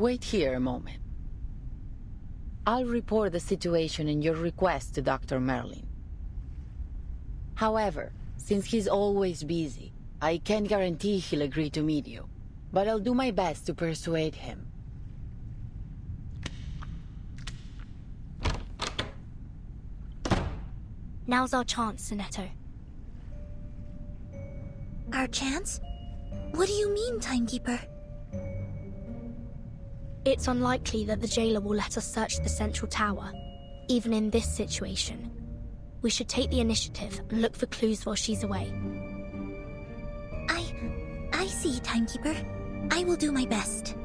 Wait here a moment. I'll report the situation and your request to Dr. Merlin. However, since he's always busy, I can't guarantee he'll agree to meet you, but I'll do my best to persuade him. Now's our chance, Sinetto. Our chance? What do you mean, Timekeeper? It's unlikely that the jailer will let us search the central tower, even in this situation. We should take the initiative and look for clues while she's away. I see, Timekeeper. I will do my best.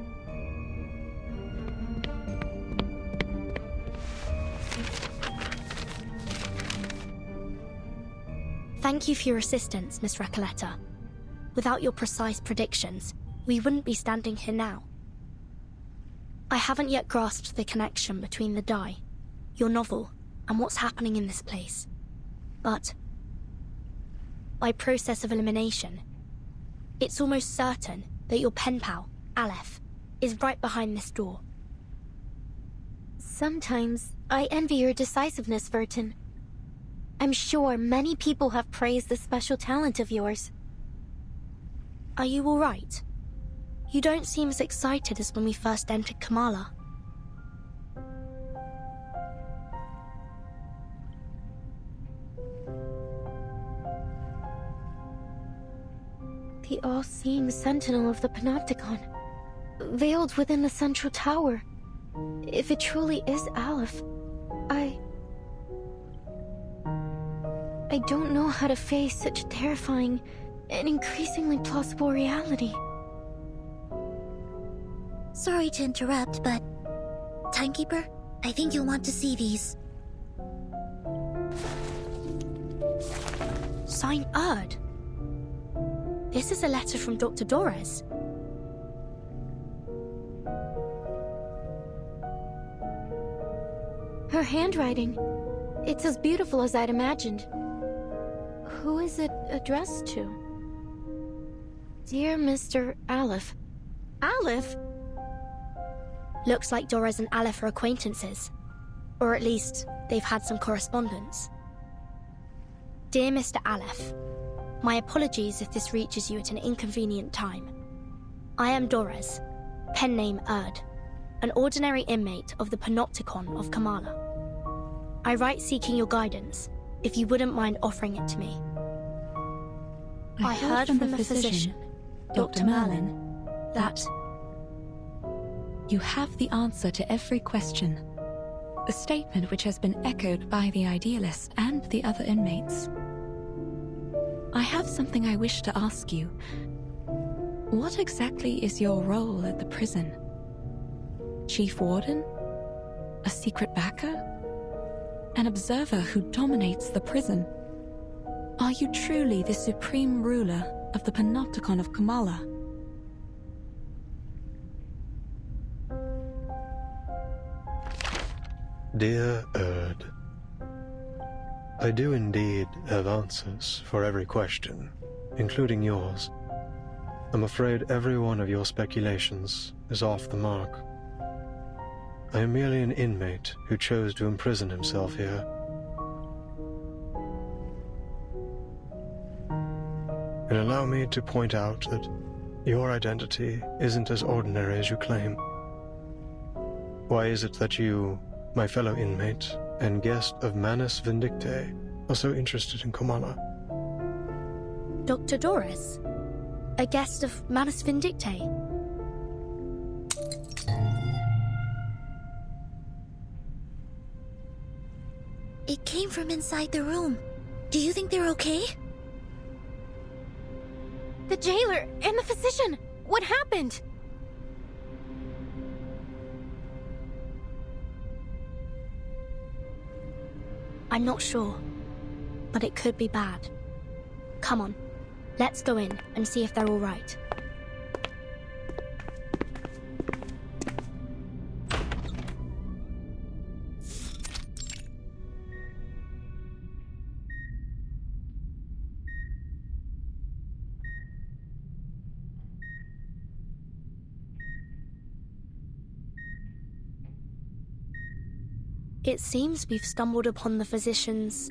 Thank you for your assistance, Miss Recoleta. Without your precise predictions, we wouldn't be standing here now. I haven't yet grasped the connection between the die, your novel, and what's happening in this place. But by process of elimination, it's almost certain that your pen pal, Aleph, is right behind this door. Sometimes I envy your decisiveness, Vertin. I'm sure many people have praised this special talent of yours. Are you all right? You don't seem as excited as when we first entered Kamala. The all-seeing sentinel of the Panopticon, veiled within the central tower. If it truly is Aleph, I don't know how to face such a terrifying and increasingly plausible reality. Sorry to interrupt, but... Timekeeper, I think you'll want to see these. Sign Erd. This is a letter from Dr. Dorez. Her handwriting. It's as beautiful as I'd imagined. Who is it addressed to? Dear Mr. Aleph. Aleph? Looks like Dorez and Aleph are acquaintances. Or at least, they've had some correspondence. Dear Mr. Aleph, my apologies if this reaches you at an inconvenient time. I am Dorez, pen name Erd, an ordinary inmate of the Panopticon of Kamala. I write seeking your guidance, if you wouldn't mind offering it to me. I heard from the physician, Dr. Merlin, that... You have the answer to every question. A statement which has been echoed by the Idealist and the other inmates. I have something I wish to ask you. What exactly is your role at the prison? Chief Warden? A secret backer? An observer who dominates the prison? Are you truly the supreme ruler of the Panopticon of Kamala? Dear Erd, I do indeed have answers for every question, including yours. I'm afraid every one of your speculations is off the mark. I am merely an inmate who chose to imprison himself here. And allow me to point out that your identity isn't as ordinary as you claim. Why is it that you, my fellow inmate and guest of Manus Vindictae, are so interested in Kamala? Dr. Dorez, a guest of Manus Vindictae. It came from inside the room. Do you think they're okay? The jailer and the physician! What happened? I'm not sure, but it could be bad. Come on, let's go in and see if they're all right. It seems we've stumbled upon the physician's...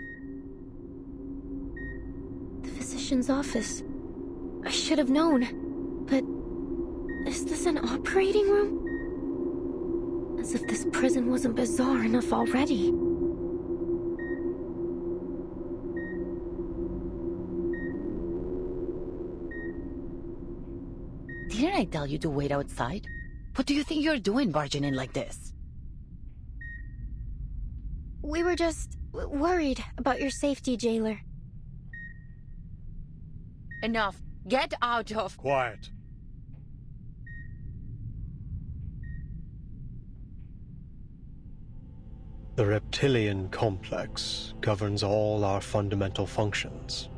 The physician's office. I should have known. But is this an operating room? As if this prison wasn't bizarre enough already. Didn't I tell you to wait outside? What do you think you're doing barging in like this? We were just worried about your safety, jailer. Enough. Get out of... Quiet. The reptilian complex governs all our fundamental functions.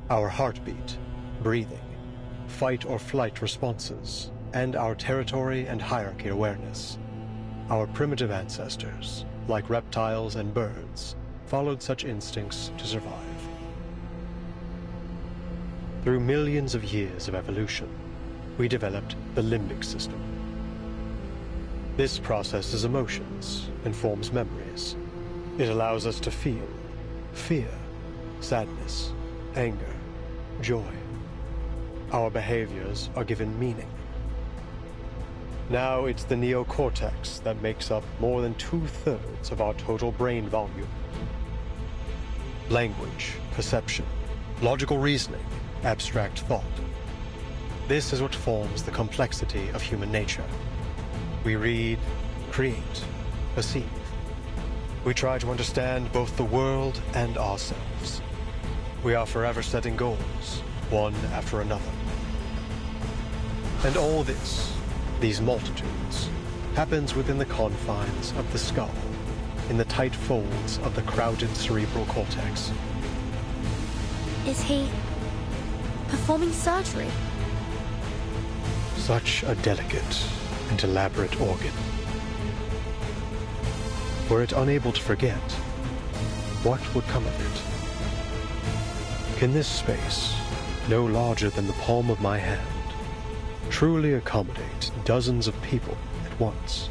Our heartbeat, breathing, fight or flight responses, and our territory and hierarchy awareness. Our primitive ancestors, like reptiles and birds, followed such instincts to survive. Through millions of years of evolution, we developed the limbic system. This processes emotions and forms memories. It allows us to feel fear, sadness, anger, joy. Our behaviors are given meaning. Now it's the neocortex that makes up more than 2/3 of our total brain volume. Language, perception, logical reasoning, abstract thought. This is what forms the complexity of human nature. We read, create, perceive. We try to understand both the world and ourselves. We are forever setting goals, one after another. And all this, these multitudes, happens within the confines of the skull, in the tight folds of the crowded cerebral cortex. Is he... performing surgery? Such a delicate and elaborate organ. Were it unable to forget, what would come of it? Can this space, no larger than the palm of my hand, truly accommodate dozens of people at once?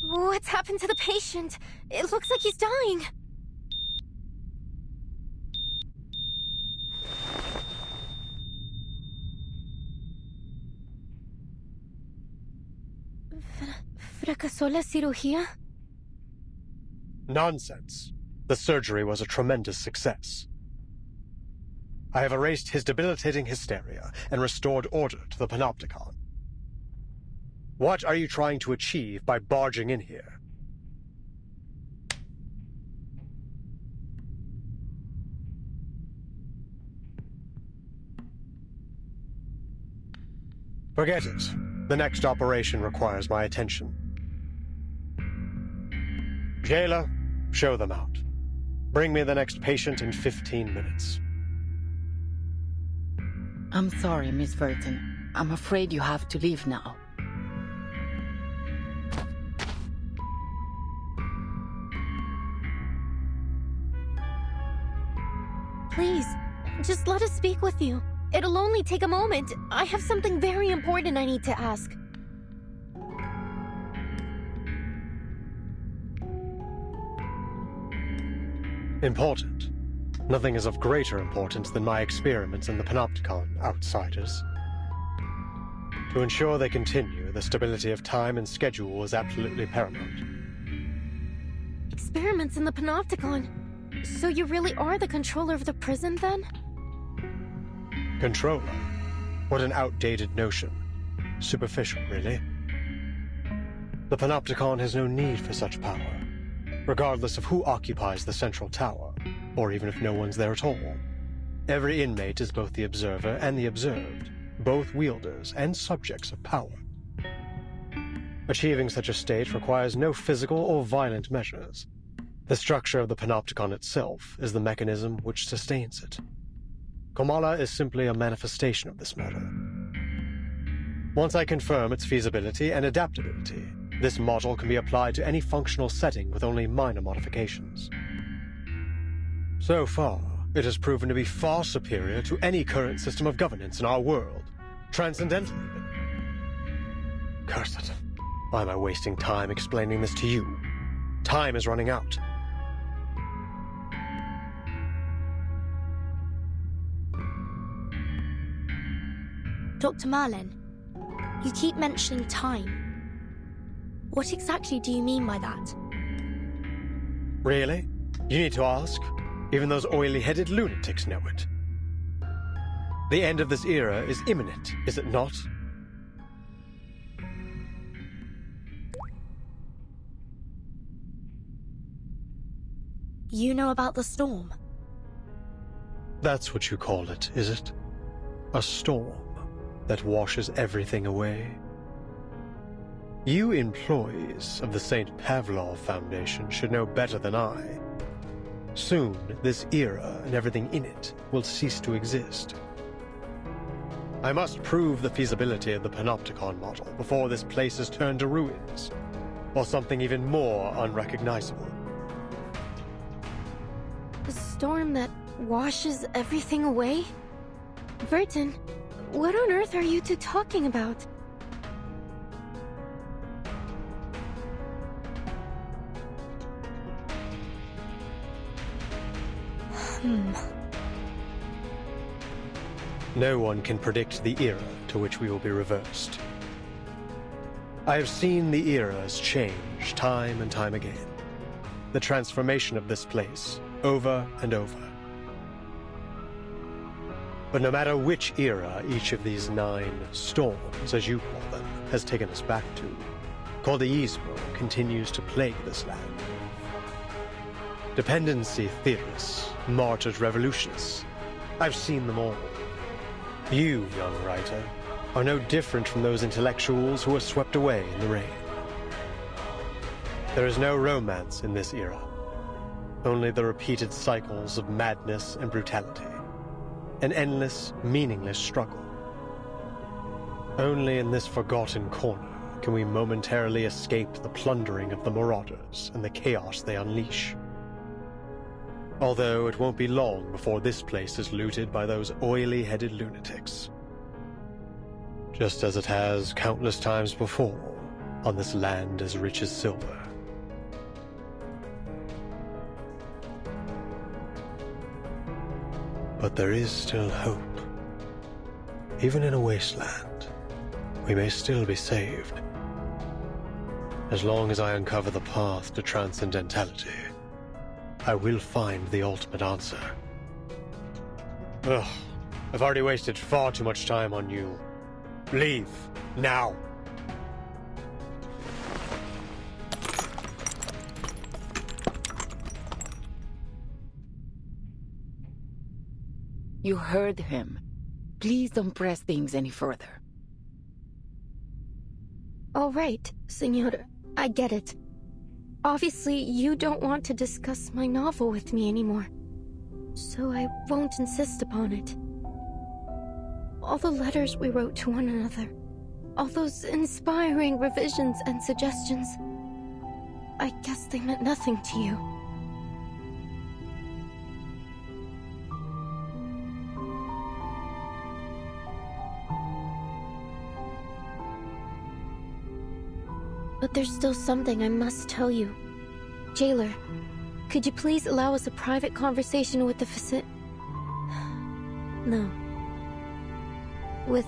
What's happened to the patient? It looks like he's dying. ¿Fracasó la cirugía? Nonsense. The surgery was a tremendous success. I have erased his debilitating hysteria and restored order to the Panopticon. What are you trying to achieve by barging in here? Forget it. The next operation requires my attention. Jailer, show them out. Bring me the next patient in 15 minutes. I'm sorry, Miss Burton. I'm afraid you have to leave now. Please, just let us speak with you. It'll only take a moment. I have something very important I need to ask. Important? Nothing is of greater importance than my experiments in the Panopticon, outsiders. To ensure they continue, the stability of time and schedule is absolutely paramount. Experiments in the Panopticon. So you really are the controller of the prison, then? Controller? What an outdated notion. Superficial, really. The Panopticon has no need for such power, regardless of who occupies the central tower, or even if no one's there at all. Every inmate is both the observer and the observed, both wielders and subjects of power. Achieving such a state requires no physical or violent measures. The structure of the Panopticon itself is the mechanism which sustains it. Komala is simply a manifestation of this matter. Once I confirm its feasibility and adaptability, this model can be applied to any functional setting with only minor modifications. So far, it has proven to be far superior to any current system of governance in our world, transcendental even. Curse it. Why am I wasting time explaining this to you? Time is running out. Dr. Merlin, you keep mentioning time. What exactly do you mean by that? Really? You need to ask? Even those oily-headed lunatics know it. The end of this era is imminent, is it not? You know about the storm? That's what you call it, is it? A storm that washes everything away? You employees of the St. Pavlov Foundation should know better than I. Soon, this era and everything in it will cease to exist. I must prove the feasibility of the Panopticon model before this place is turned to ruins, or something even more unrecognizable. A storm that washes everything away? Burton, what on earth are you two talking about? No one can predict the era to which we will be reversed. I have seen the eras change time and time again. The transformation of this place, over and over. But no matter which era each of these 9 storms, as you call them, has taken us back to, Cordeismo continues to plague this land. Dependency theorists, martyred revolutionists, I've seen them all. You, young writer, are no different from those intellectuals who were swept away in the rain. There is no romance in this era, only the repeated cycles of madness and brutality. An endless, meaningless struggle. Only in this forgotten corner can we momentarily escape the plundering of the marauders and the chaos they unleash. Although it won't be long before this place is looted by those oily-headed lunatics. Just as it has countless times before on this land as rich as silver. But there is still hope. Even in a wasteland, we may still be saved. As long as I uncover the path to transcendentality, I will find the ultimate answer. Ugh, I've already wasted far too much time on you. Leave, now! You heard him. Please don't press things any further. All right, Senor, I get it. Obviously, you don't want to discuss my novel with me anymore, so I won't insist upon it. All the letters we wrote to one another, all those inspiring revisions and suggestions, I guess they meant nothing to you. But there's still something I must tell you. Jailer, could you please allow us a private conversation with the No. With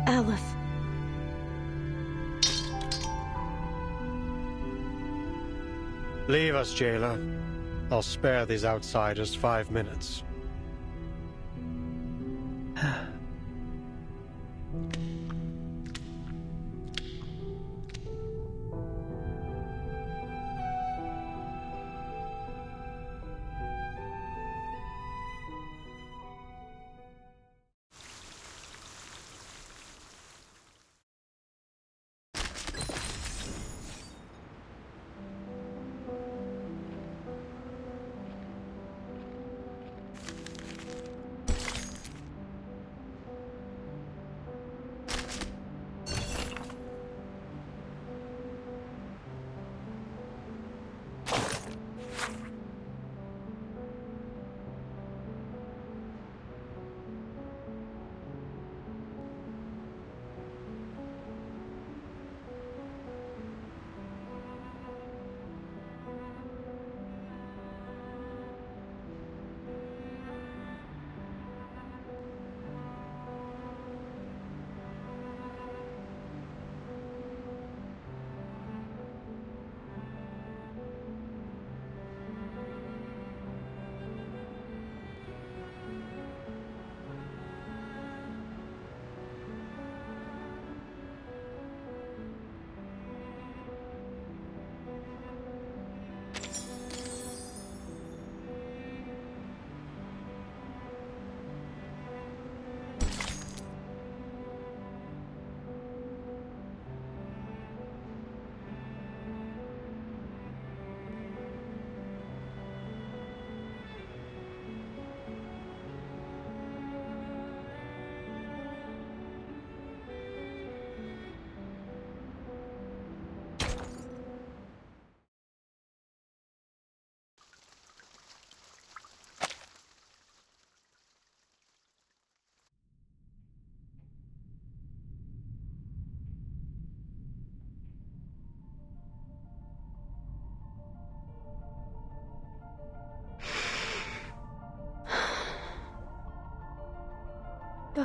Aleph. Leave us, jailer. I'll spare these outsiders 5 minutes.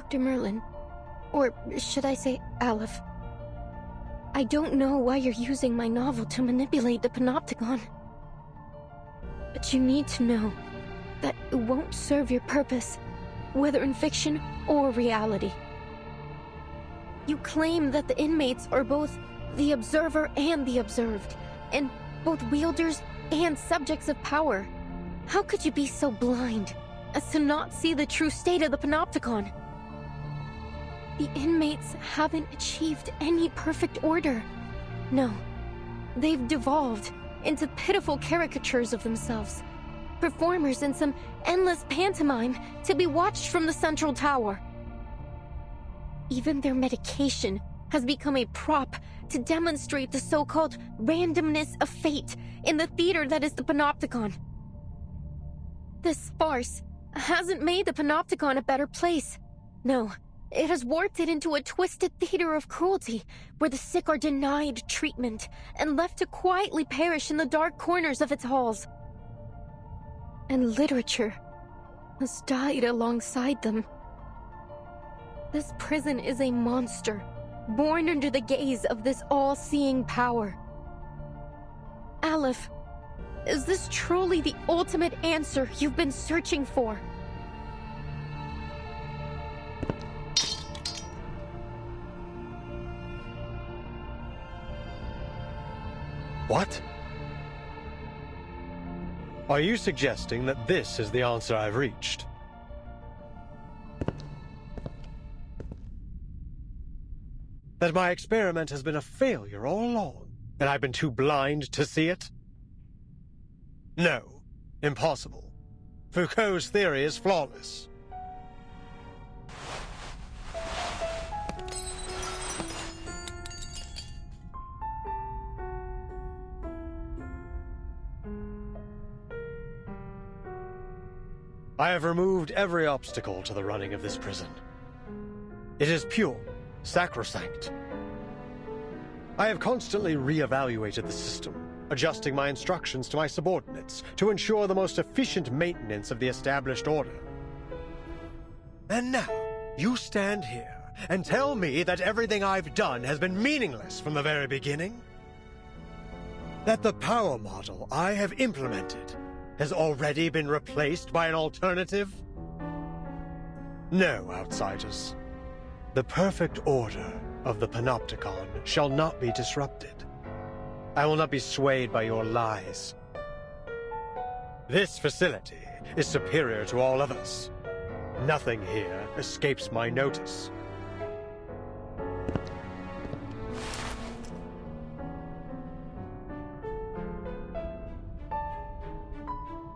Dr. Merlin, or should I say Aleph, I don't know why you're using my novel to manipulate the Panopticon. But you need to know that it won't serve your purpose, whether in fiction or reality. You claim that the inmates are both the observer and the observed, and both wielders and subjects of power. How could you be so blind as to not see the true state of the Panopticon? The inmates haven't achieved any perfect order. No, they've devolved into pitiful caricatures of themselves, performers in some endless pantomime to be watched from the central tower. Even their medication has become a prop to demonstrate the so-called randomness of fate in the theater that is the Panopticon. This farce hasn't made the Panopticon a better place. No, it has warped it into a twisted theater of cruelty, where the sick are denied treatment and left to quietly perish in the dark corners of its halls. And literature has died alongside them. This prison is a monster, born under the gaze of this all-seeing power. Aleph, is this truly the ultimate answer you've been searching for? What? Are you suggesting that this is the answer I've reached? That my experiment has been a failure all along, and I've been too blind to see it? No, impossible. Foucault's theory is flawless. I have removed every obstacle to the running of this prison. It is pure, sacrosanct. I have constantly re-evaluated the system, adjusting my instructions to my subordinates to ensure the most efficient maintenance of the established order. And now, you stand here and tell me that everything I've done has been meaningless from the very beginning? That the power model I have implemented has already been replaced by an alternative? No, outsiders. The perfect order of the Panopticon shall not be disrupted. I will not be swayed by your lies. This facility is superior to all others. Nothing here escapes my notice.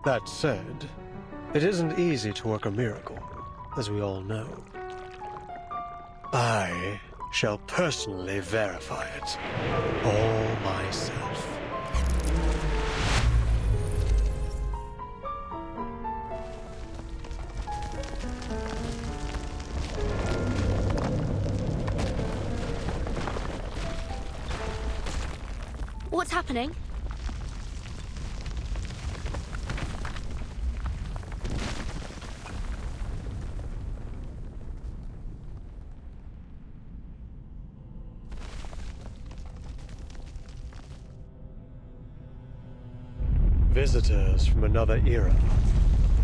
That said, it isn't easy to work a miracle, as we all know. I shall personally verify it, all myself. What's happening? Visitors from another era.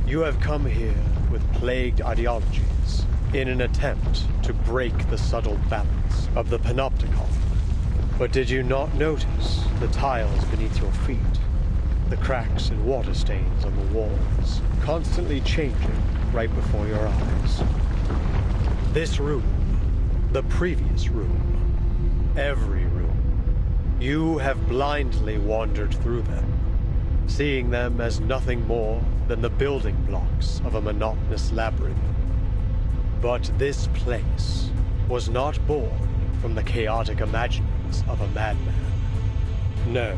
You have come here with plagued ideologies in an attempt to break the subtle balance of the Panopticon. But did you not notice the tiles beneath your feet? The cracks and water stains on the walls, constantly changing right before your eyes. This room, the previous room, every room, you have blindly wandered through them, seeing them as nothing more than the building blocks of a monotonous labyrinth. But this place was not born from the chaotic imaginings of a madman. No,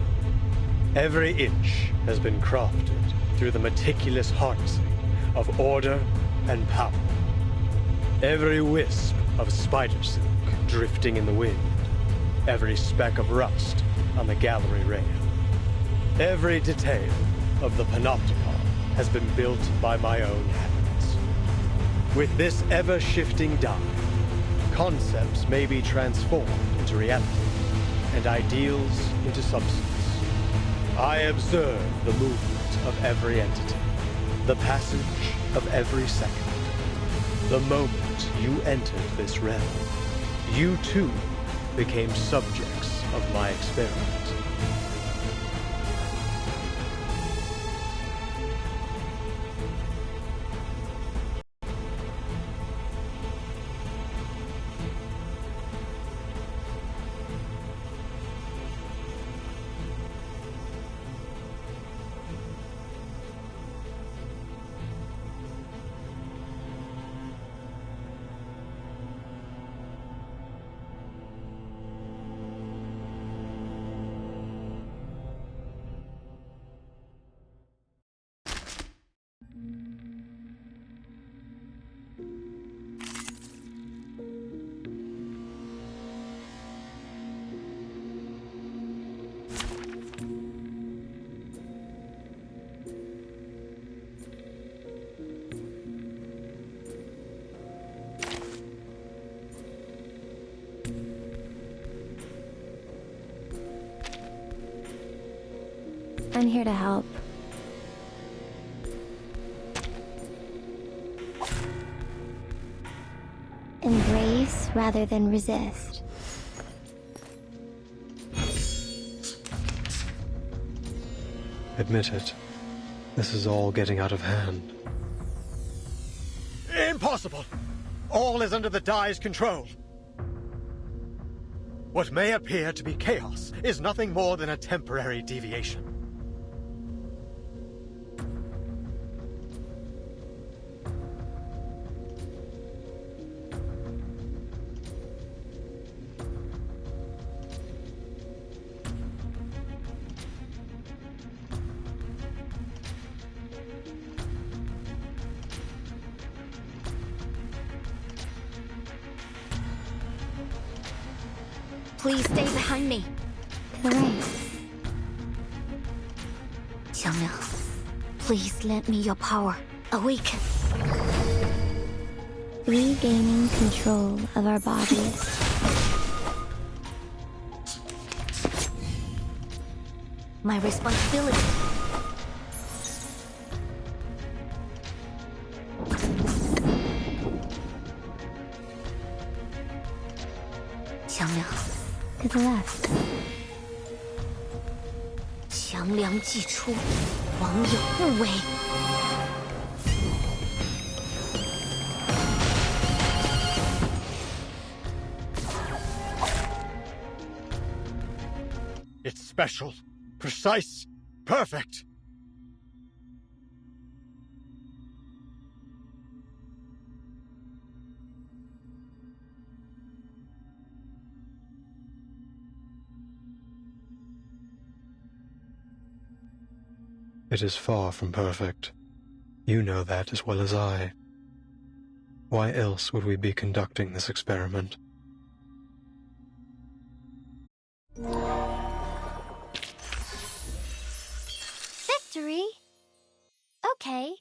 every inch has been crafted through the meticulous harnessing of order and power. Every wisp of spider silk drifting in the wind, every speck of rust on the gallery rail. Every detail of the Panopticon has been built by my own hands. With this ever-shifting die, concepts may be transformed into reality, and ideals into substance. I observe the movement of every entity, the passage of every second. The moment you entered this realm, you too became subjects of my experiment. I'm here to help. Embrace rather than resist. Admit it. This is all getting out of hand. Impossible! All is under the Die's control. What may appear to be chaos is nothing more than a temporary deviation. Please stay behind me. To the right. Qiangliang, please lend me your power. Awaken. Regaining control of our bodies. My responsibility. Qiangliang, To the left. 强梁既出，王有不为。It's special, precise, perfect. It is far from perfect. You know that as well as I. Why else would we be conducting this experiment? Victory? Okay.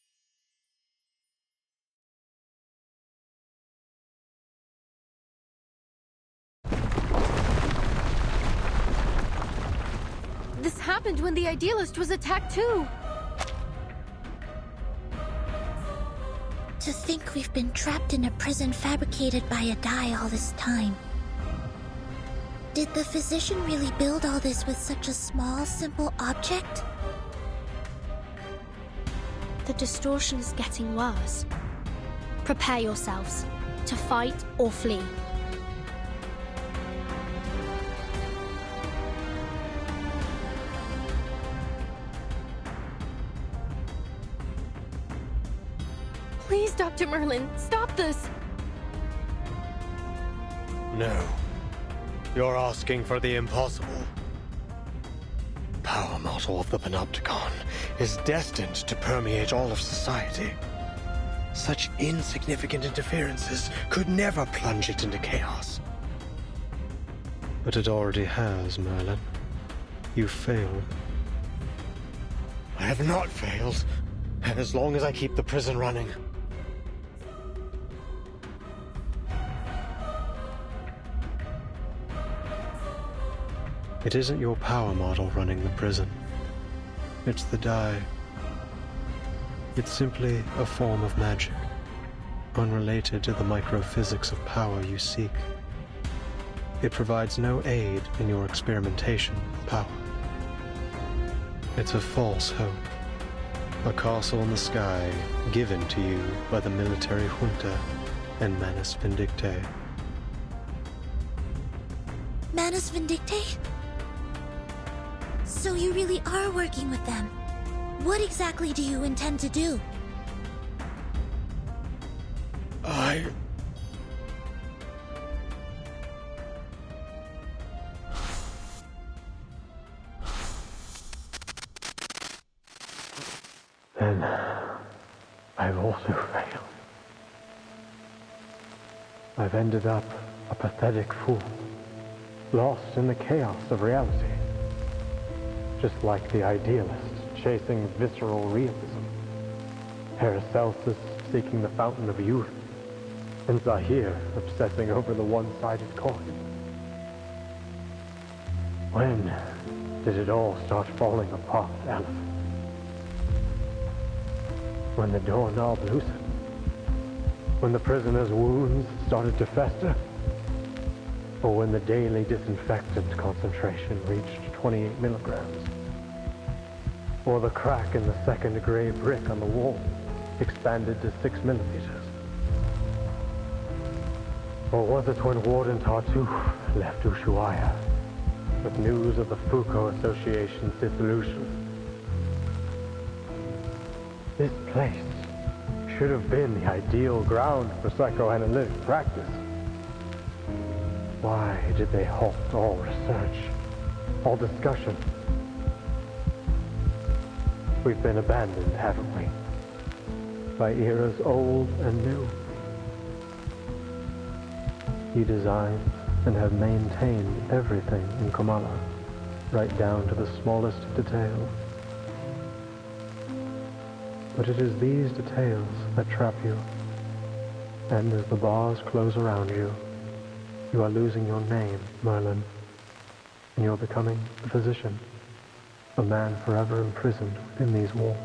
This happened when the Idealist was attacked too. To think we've been trapped in a prison fabricated by a die all this time. Did the physician really build all this with such a small, simple object? The distortion is getting worse. Prepare yourselves to fight or flee. Please, Dr. Merlin, stop this! No. You're asking for the impossible. Power model of the Panopticon is destined to permeate all of society. Such insignificant interferences could never plunge it into chaos. But it already has, Merlin. You failed. I have not failed, as long as I keep the prison running. It isn't your power model running the prison. It's the die. It's simply a form of magic, unrelated to the microphysics of power you seek. It provides no aid in your experimentation with power. It's a false hope, a castle in the sky given to you by the military junta and Manus Vindictae. Manus Vindictae? So you really are working with them. What exactly do you intend to do? Then I've also failed. I've ended up a pathetic fool, lost in the chaos of reality. Just like the idealists chasing visceral realism, Paracelsus seeking the fountain of youth, and Zahir obsessing over the one-sided coin. When did it all start falling apart, Aleph? When the doorknob loosened? When the prisoner's wounds started to fester? Or when the daily disinfectant concentration reached 28 milligrams? Or the crack in the second gray brick on the wall expanded to 6 millimeters? Or was it when Warden Tartuffe left Ushuaia with news of the Foucault Association's dissolution? This place should have been the ideal ground for psychoanalytic practice. Why did they halt all research, all discussion? We've been abandoned, haven't we? By eras old and new. You designed and have maintained everything in Kamala, right down to the smallest detail. But it is these details that trap you. And as the bars close around you, you are losing your name, Merlin. And you're becoming a physician, a man forever imprisoned within these walls.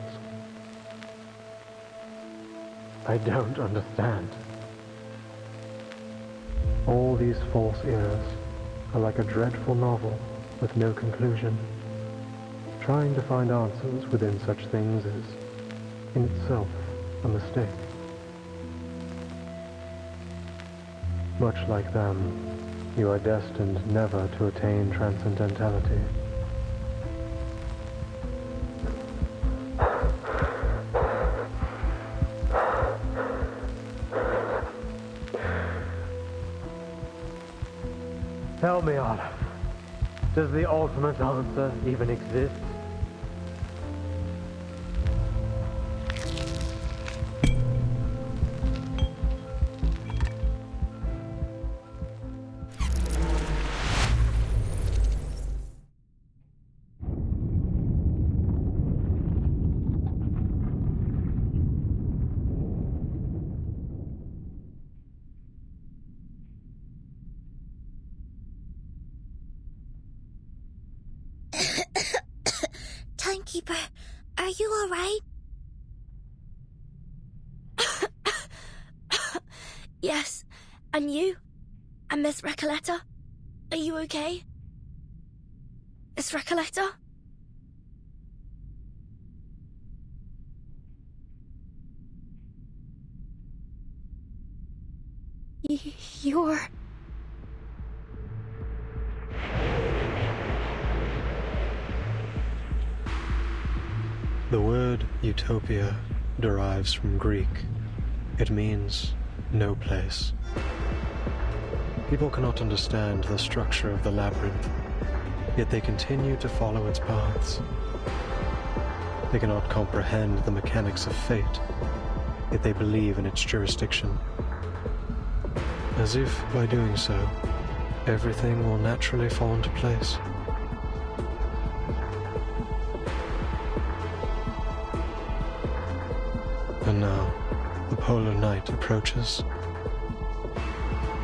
I don't understand. All these false eras are like a dreadful novel with no conclusion. Trying to find answers within such things is, in itself, a mistake. Much like them, you are destined never to attain transcendentality. Tell me, Aleph, does the ultimate answer even exist? Timekeeper, are you alright? Yes. And you? And Miss Recoleta? Are you okay? Miss Recoleta? You're... The word utopia derives from Greek. It means no place. People cannot understand the structure of the labyrinth, yet they continue to follow its paths. They cannot comprehend the mechanics of fate, yet they believe in its jurisdiction. As if, by doing so, everything will naturally fall into place. And now, the polar night approaches.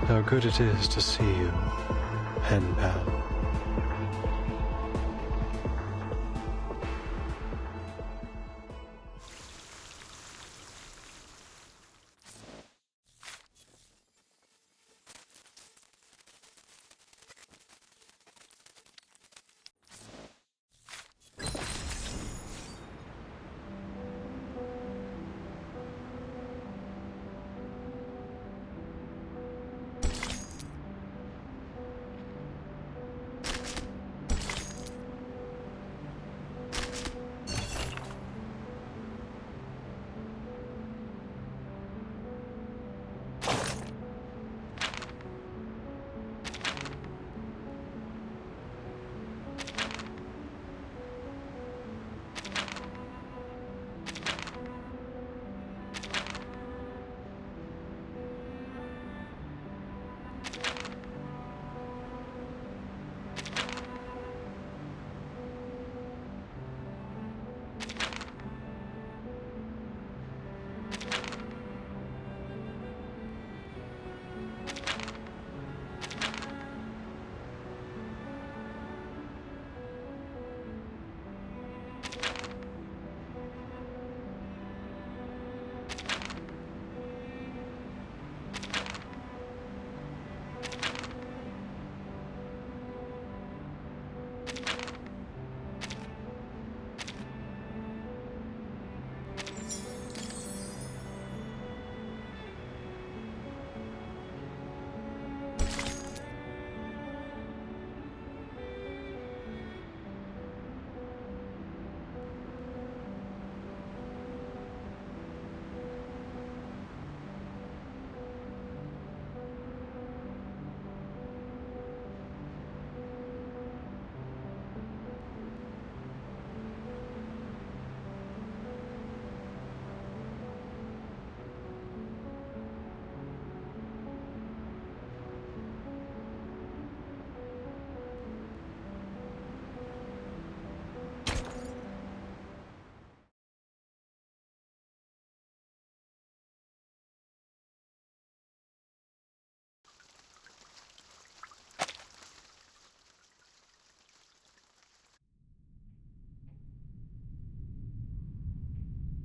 How good it is to see you, pen pal.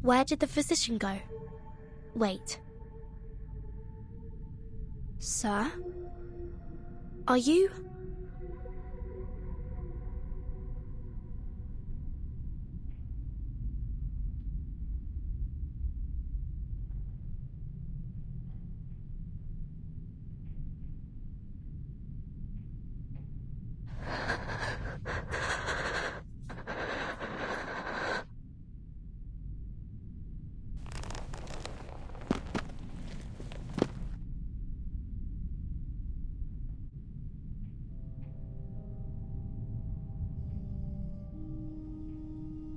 Where did the physician go? Wait. Sir? Are you...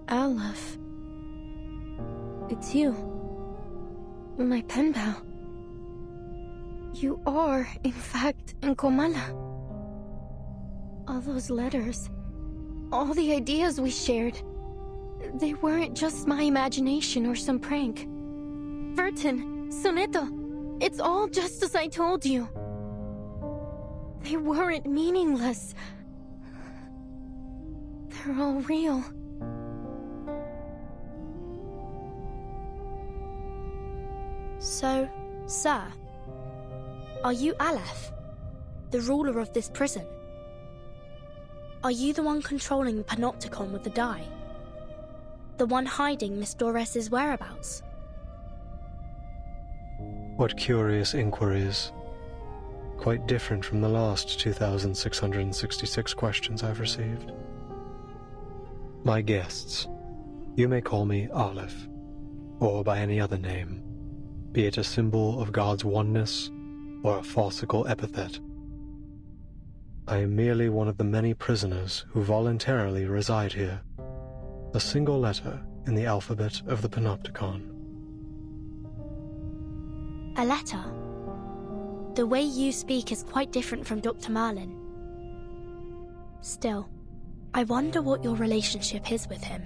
Aleph. It's you. My pen pal. You are, in fact, in Comala. All those letters, all the ideas we shared, they weren't just my imagination or some prank. Vertin, Soneto, it's all just as I told you. They weren't meaningless. They're all real. So, sir, are you Aleph, the ruler of this prison? Are you the one controlling the Panopticon with the die? The one hiding Miss Dores's whereabouts? What curious inquiries. Quite different from the last 2,666 questions I've received. My guests, you may call me Aleph, or by any other name, be it a symbol of God's oneness or a farcical epithet. I am merely one of the many prisoners who voluntarily reside here, a single letter in the alphabet of the Panopticon. A letter? The way you speak is quite different from Dr. Merlin. Still, I wonder what your relationship is with him.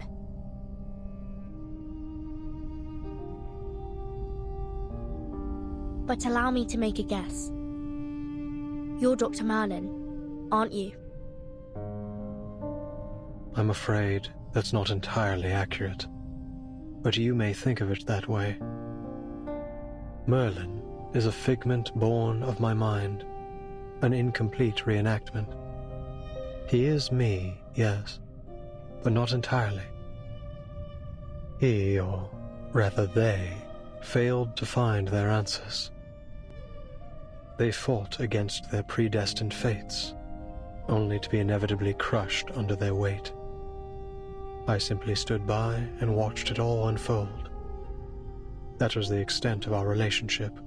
But allow me to make a guess. You're Dr. Merlin, aren't you? I'm afraid that's not entirely accurate, but you may think of it that way. Merlin is a figment born of my mind, an incomplete reenactment. He is me, yes, but not entirely. He, or rather they, failed to find their answers. They fought against their predestined fates, only to be inevitably crushed under their weight. I simply stood by and watched it all unfold. That was the extent of our relationship.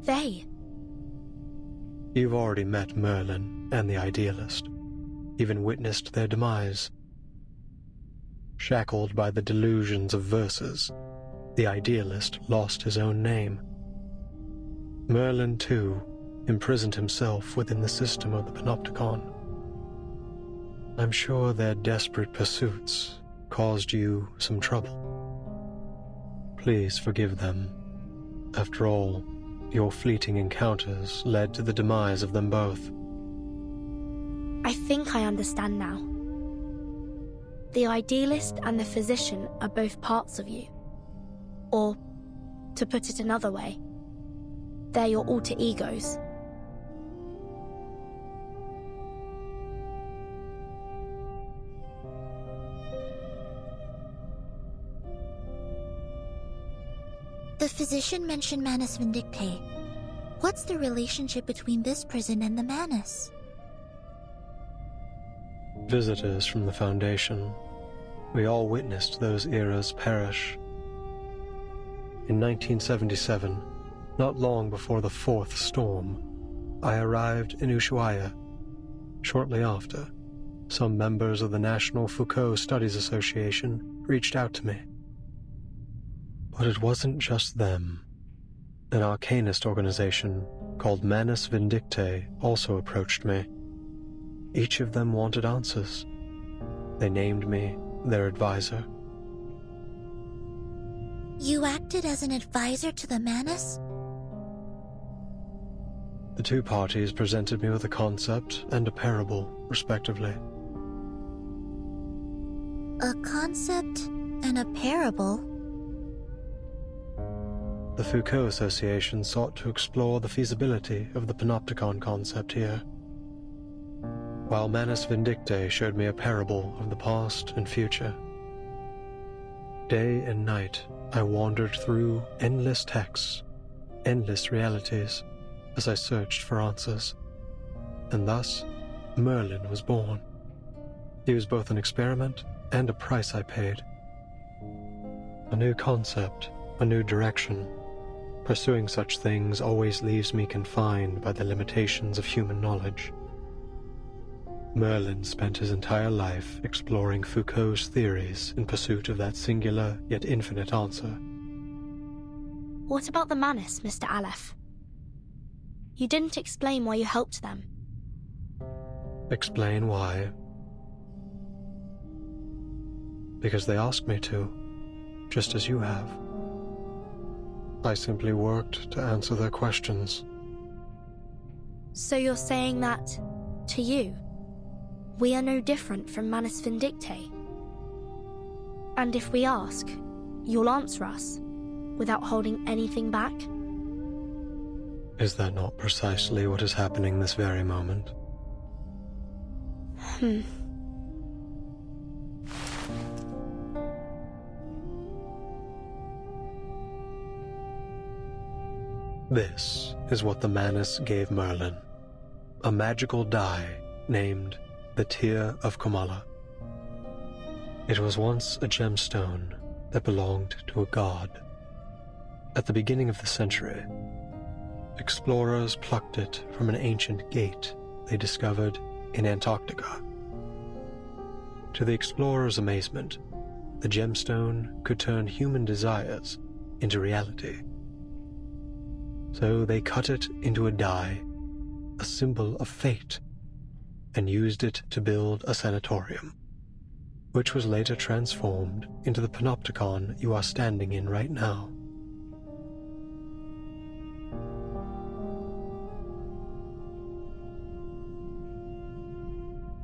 They? You've already met Merlin and the Idealist, even witnessed their demise. Shackled by the delusions of verses, the Idealist lost his own name. Merlin, too, imprisoned himself within the system of the Panopticon. I'm sure their desperate pursuits caused you some trouble. Please forgive them. After all, your fleeting encounters led to the demise of them both. I think I understand now. The Idealist and the Physician are both parts of you. Or, to put it another way, they're your alter egos. The physician mentioned Manus Vindictae. What's the relationship between this prison and the Manus? Visitors from the Foundation. We all witnessed those eras perish. In 1977, not long before the fourth storm, I arrived in Ushuaia. Shortly after, some members of the National Foucault Studies Association reached out to me. But it wasn't just them. An arcanist organization called Manus Vindictae also approached me. Each of them wanted answers. They named me their advisor. You acted as an advisor to the Manus? The two parties presented me with a concept and a parable, respectively. A concept And a parable? The Foucault Association sought to explore the feasibility of the panopticon concept here, while Manus Vindictae showed me a parable of the past and future. Day and night, I wandered through endless texts, endless realities, as I searched for answers. And thus, Merlin was born. He was both an experiment and a price I paid. A new concept, a new direction. Pursuing such things always leaves me confined by the limitations of human knowledge. Merlin spent his entire life exploring Foucault's theories in pursuit of that singular yet infinite answer. What about the Manus, Mr. Aleph? You didn't explain why you helped them. Explain why? Because they asked me to, just as you have. I simply worked to answer their questions. So you're saying that, to you, we are no different from Manus Vindictae? And if we ask, you'll answer us, without holding anything back? Is that not precisely what is happening this very moment? This is what the Manus gave Merlin. A magical die named the Tear of Komala. It was once a gemstone that belonged to a god. At the beginning of the century, explorers plucked it from an ancient gate they discovered in Antarctica. To the explorers' amazement, the gemstone could turn human desires into reality. So they cut it into a die, a symbol of fate, and used it to build a sanatorium, which was later transformed into the panopticon you are standing in right now.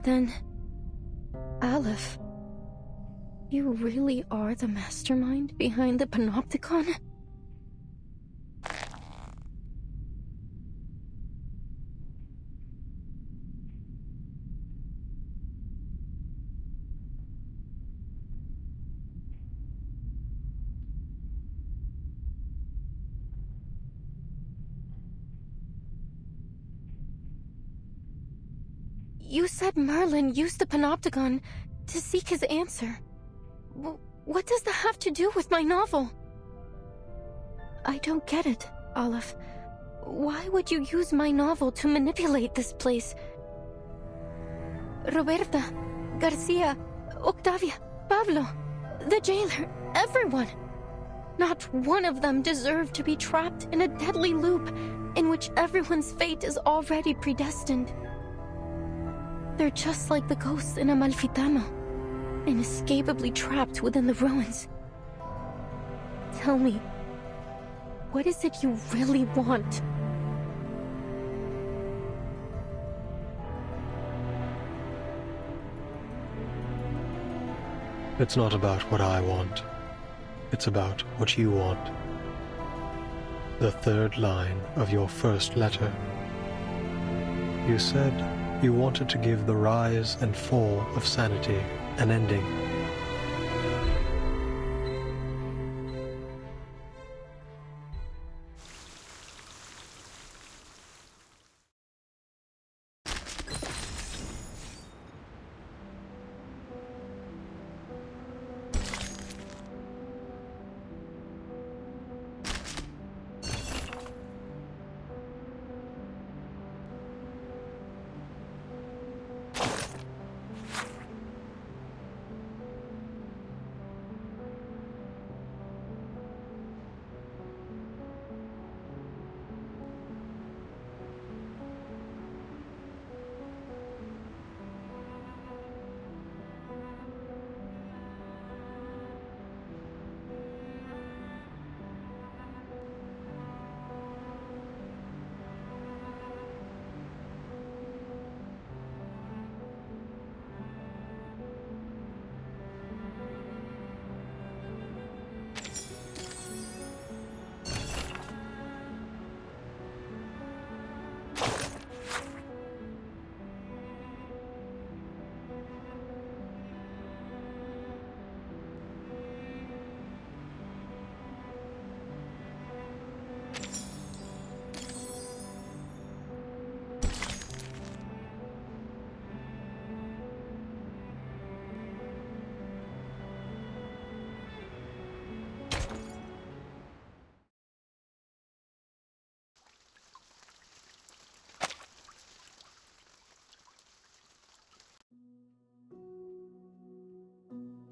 Then, Aleph, you really are the mastermind behind the panopticon? You said Merlin used the panopticon to seek his answer. What does that have to do with my novel? I don't get it, Aleph. Why would you use my novel to manipulate this place? Roberta, Garcia, Octavia, Pablo, the jailer, everyone. Not one of them deserved to be trapped in a deadly loop in which everyone's fate is already predestined. They're just like the ghosts in Amalfitano, inescapably trapped within the ruins. Tell me, what is it you really want? It's not about what I want. It's about what you want. The third line of your first letter. You said you wanted to give the rise and fall of sanity an ending.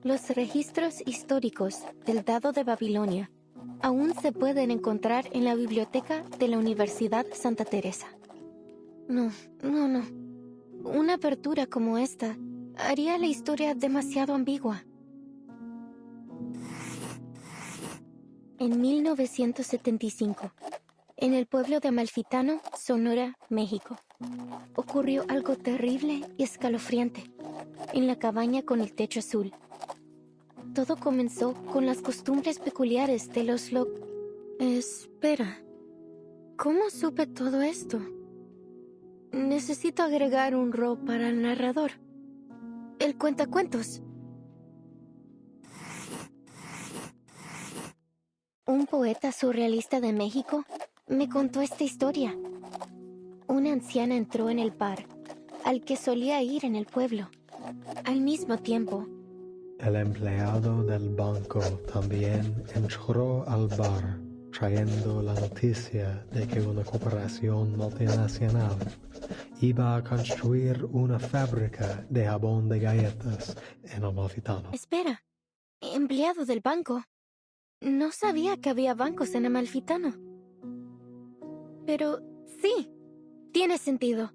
Los registros históricos del Dado de Babilonia aún se pueden encontrar en la biblioteca de la Universidad Santa Teresa. No. Una apertura como esta haría la historia demasiado ambigua. En 1975, en el pueblo de Amalfitano, Sonora, México, ocurrió algo terrible y escalofriante en la cabaña con el techo azul. Todo comenzó con las costumbres peculiares de los Espera, ¿cómo supe todo esto? Necesito agregar un ro para el narrador. El cuentacuentos. Un poeta surrealista de México me contó esta historia. Una anciana entró en el bar al que solía ir en el pueblo. Al mismo tiempo, El empleado del banco también entró al bar, trayendo la noticia de que una corporación multinacional iba a construir una fábrica de jabón de galletas en Amalfitano. espera, empleado del banco. No sabía que había bancos en Amalfitano. Pero sí, tiene sentido.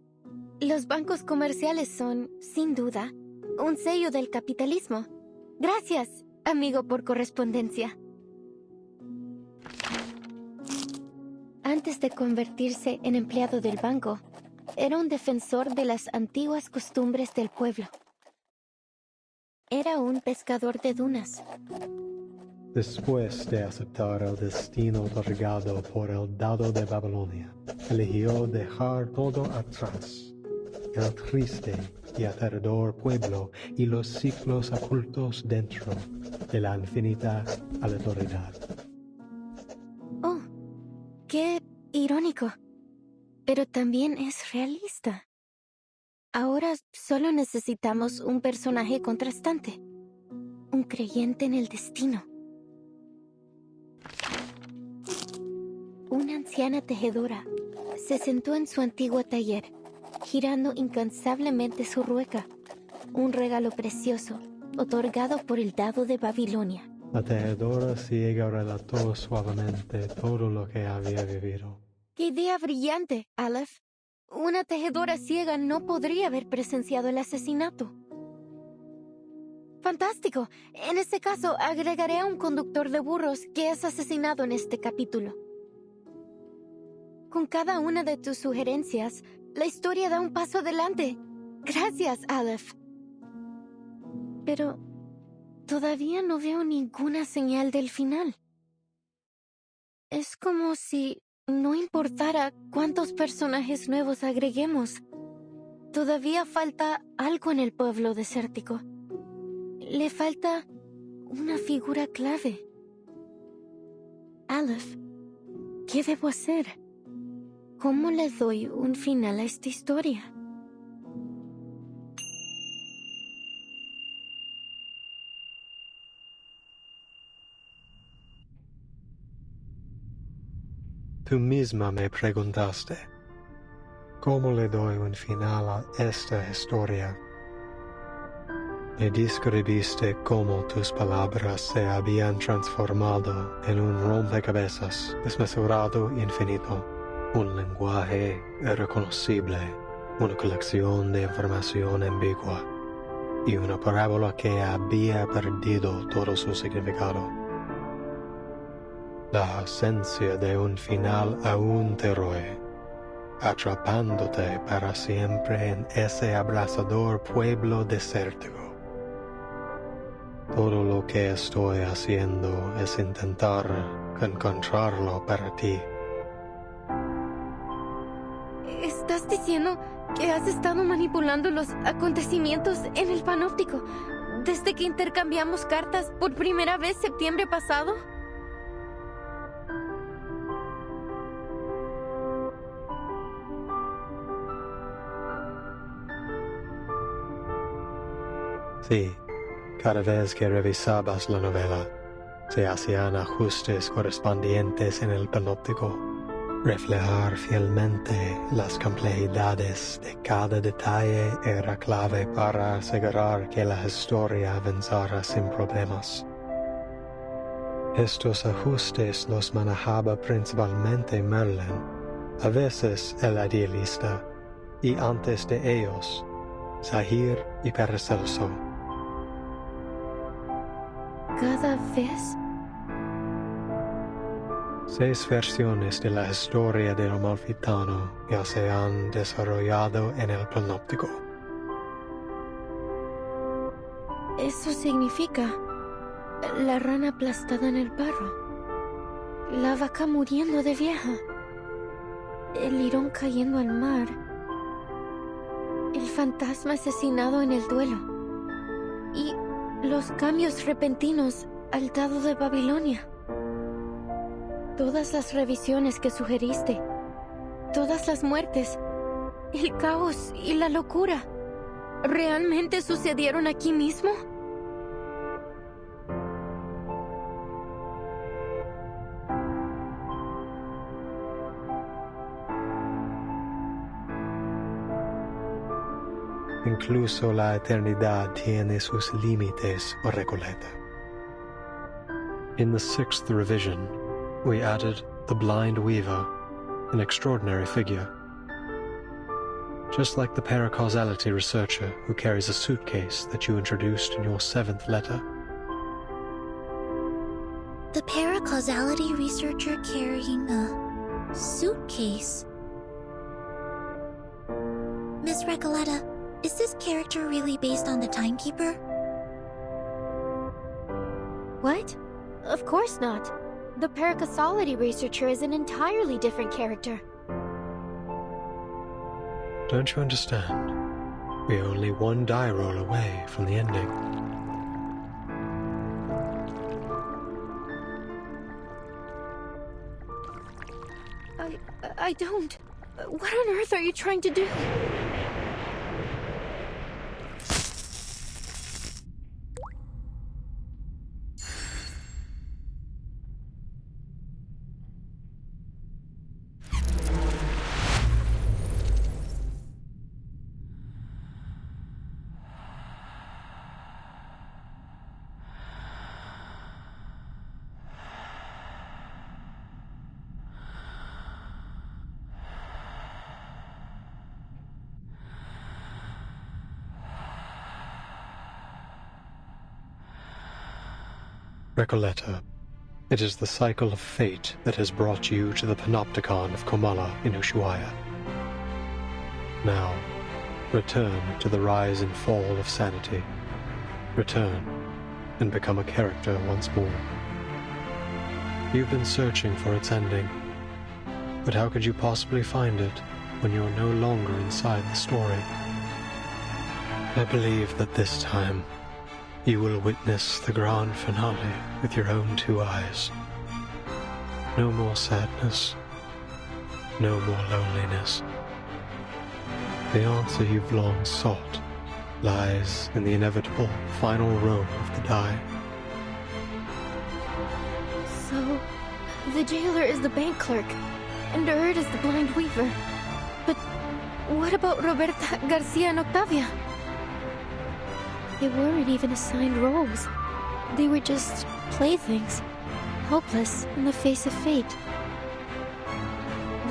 Los bancos comerciales son, sin duda, un sello del capitalismo. Gracias, amigo por correspondencia. Antes de convertirse en empleado del banco, era un defensor de las antiguas costumbres del pueblo. Era un pescador de dunas. Después de aceptar el destino otorgado por el Dado de Babilonia, eligió dejar todo atrás, el triste y aterrador pueblo y los ciclos ocultos dentro de la infinita aleatoriedad. Oh, qué irónico. Pero también es realista. Ahora solo necesitamos un personaje contrastante. Un creyente en el destino. Una anciana tejedora se sentó en su antiguo taller, girando incansablemente su rueca, un regalo precioso otorgado por el Dado de Babilonia. La tejedora ciega relató suavemente todo lo que había vivido. ¡Qué idea brillante, Aleph! Una tejedora ciega no podría haber presenciado el asesinato. ¡Fantástico! En este caso, agregaré a un conductor de burros que es asesinado en este capítulo. Con cada una de tus sugerencias, la historia da un paso adelante. Gracias, Aleph. Pero todavía no veo ninguna señal del final. Es como si no importara cuántos personajes nuevos agreguemos. Todavía falta algo en el pueblo desértico. Le falta una figura clave. Aleph, ¿qué debo hacer? ¿Cómo le doy un final a esta historia? Tú misma me preguntaste, ¿cómo le doy un final a esta historia? Me describiste cómo tus palabras se habían transformado en un rompecabezas desmesurado e infinito, un lenguaje irreconocible, una colección de información ambigua y una parábola que había perdido todo su significado. La ausencia de un final aún te roe, atrapándote para siempre en ese abrasador pueblo desértico. Todo lo que estoy haciendo es intentar encontrarlo para ti. ¿Estás diciendo que has estado manipulando los acontecimientos en el panóptico desde que intercambiamos cartas por primera vez septiembre pasado? Sí, cada vez que revisabas la novela, se hacían ajustes correspondientes en el panóptico. Reflejar fielmente las complejidades de cada detalle era clave para asegurar que la historia avanzara sin problemas. Estos ajustes los manejaba principalmente Merlin, a veces el idealista, y antes de ellos, Zahir y Paracelso. ¿Cada vez? 6 versiones de la historia del Amalfitano ya se han desarrollado en el Panóptico. Eso significa la rana aplastada en el barro, la vaca muriendo de vieja, el lirón cayendo al mar, el fantasma asesinado en el duelo y los cambios repentinos al dado de Babilonia. Todas las revisiones que sugeriste, todas las muertes, el caos y la locura, ¿realmente sucedieron aquí mismo? Incluso la eternidad tiene sus límites, Recoleta. In the 6th revision, we added the Blind Weaver, an extraordinary figure. Just like the paracausality researcher who carries a suitcase that you introduced in your 7th letter. The paracausality researcher carrying a suitcase. Miss Recoleta, is this character really based on the Timekeeper? What? Of course not. The paracausality researcher is an entirely different character. Don't you understand? We're only one die roll away from the ending. I don't. What on earth are you trying to do? Recoleta, it is the cycle of fate that has brought you to the Panopticon of Komala in Ushuaia. Now, return to the rise and fall of sanity. Return and become a character once more. You've been searching for its ending, but how could you possibly find it when you're no longer inside the story? I believe that this time, you will witness the grand finale with your own 2 eyes. No more sadness. No more loneliness. The answer you've long sought lies in the inevitable final row of the die. So, the jailer is the bank clerk, and Erd is the blind weaver. But what about Roberta, Garcia, and Octavia? They weren't even assigned roles. They were just playthings, helpless in the face of fate.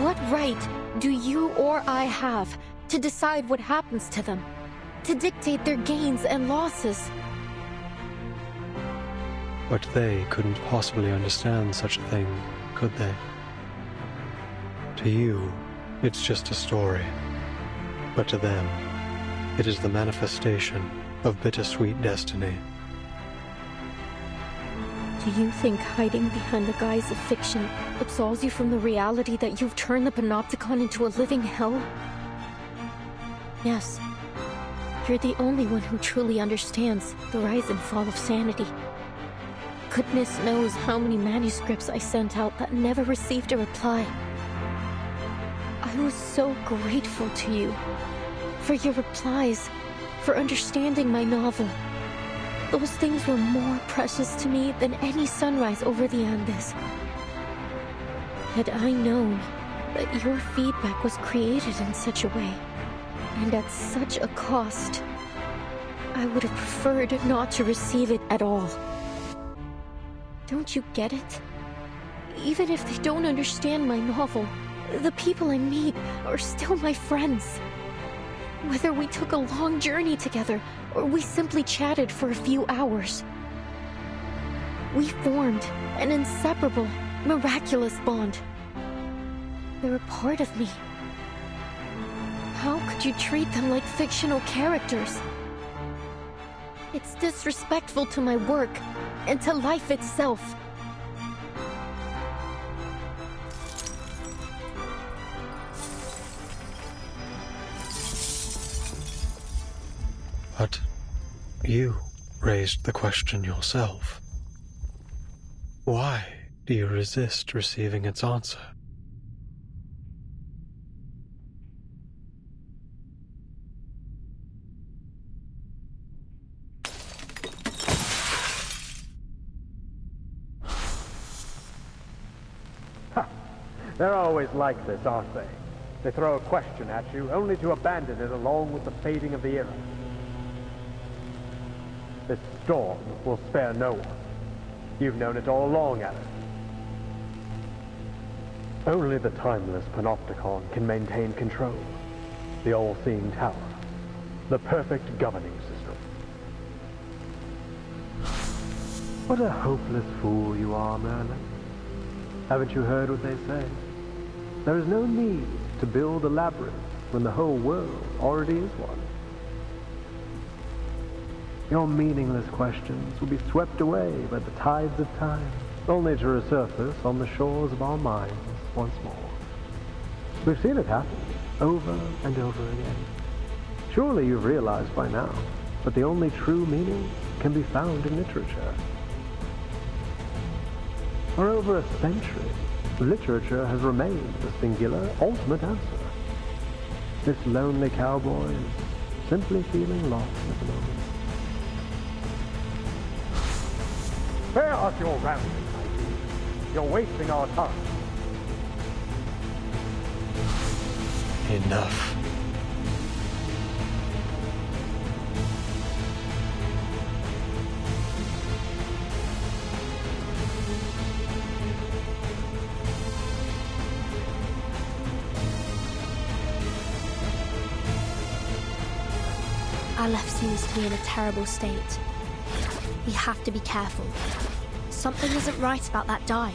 What right do you or I have to decide what happens to them? To dictate their gains and losses? But they couldn't possibly understand such a thing, could they? To you, it's just a story. But to them, it is the manifestation of bittersweet destiny. Do you think hiding behind the guise of fiction absolves you from the reality that you've turned the Panopticon into a living hell? Yes. You're the only one who truly understands the rise and fall of sanity. Goodness knows how many manuscripts I sent out that never received a reply. I was so grateful to you for your replies, for understanding my novel. Those things were more precious to me than any sunrise over the Andes. Had I known that your feedback was created in such a way, and at such a cost. I would have preferred not to receive it at all. Don't you get it? Even if they don't understand my novel, the people I meet are still my friends. Whether we took a long journey together, or we simply chatted for a few hours, we formed an inseparable, miraculous bond. They're a part of me. How could you treat them like fictional characters? It's disrespectful to my work and to life itself. But you raised the question yourself. Why do you resist receiving its answer? They're always like this, aren't they? They throw a question at you, only to abandon it along with the fading of the era. This storm will spare no one. You've known it all along, Alice. Only the timeless Panopticon can maintain control. The all-seeing tower. The perfect governing system. What a hopeless fool you are, Merlin. Haven't you heard what they say? There is no need to build a labyrinth when the whole world already is one. Your meaningless questions will be swept away by the tides of time, only to resurface on the shores of our minds once more. We've seen it happen over and over again. Surely you've realized by now that the only true meaning can be found in literature. For over a century, literature has remained the singular, ultimate answer. This lonely cowboy is simply feeling lost at the moment. Spare us your ramblings, my dear. You're wasting our time. Enough. Aleph seems to be in a terrible state. We have to be careful. Something isn't right about that die.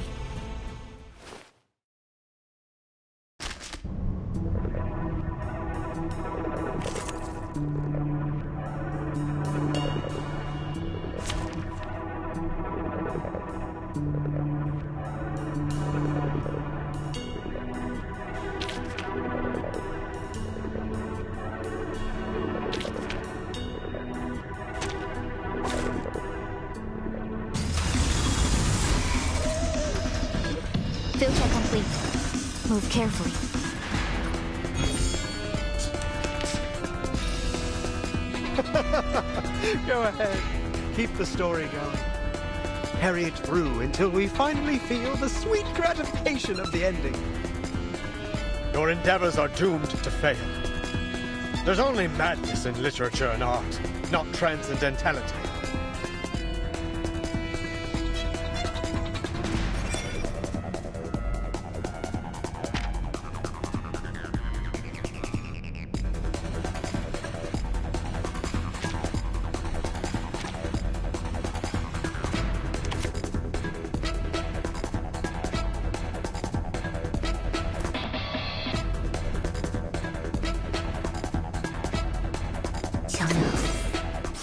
Filter complete. Move carefully. Go ahead. Keep the story going. Carry it through until we finally feel the sweet gratification of the ending. Your endeavors are doomed to fail. There's only madness in literature and art, not transcendentality.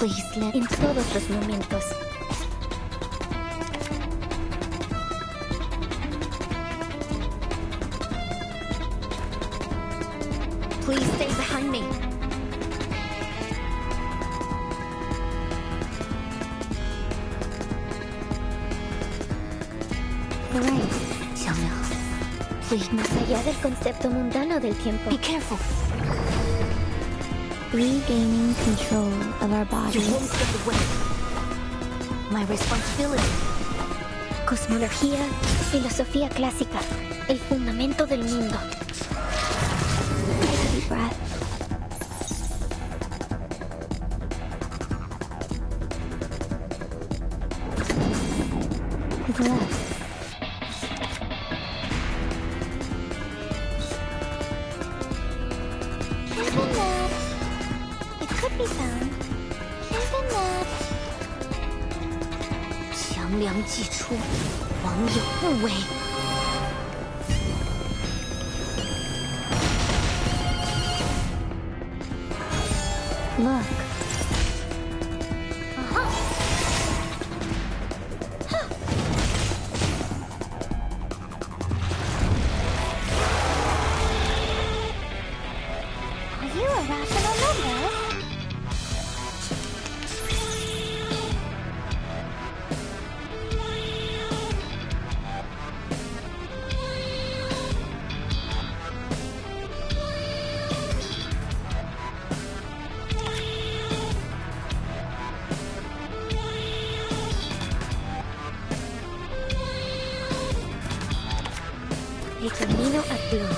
Please, let in todos los momentos. Please stay behind me. Lorraine, please. Más allá del concepto mundano del tiempo. Be careful. Regaining control of our You bodies. won't get away. My responsibility. Cosmología, filosofía clásica, el fundamento del mundo. Take a deep breath. Breath. Internet. It could be found. Internet. 强梁既出，王有不为。Look. Are you a rational number? El camino a Bloom.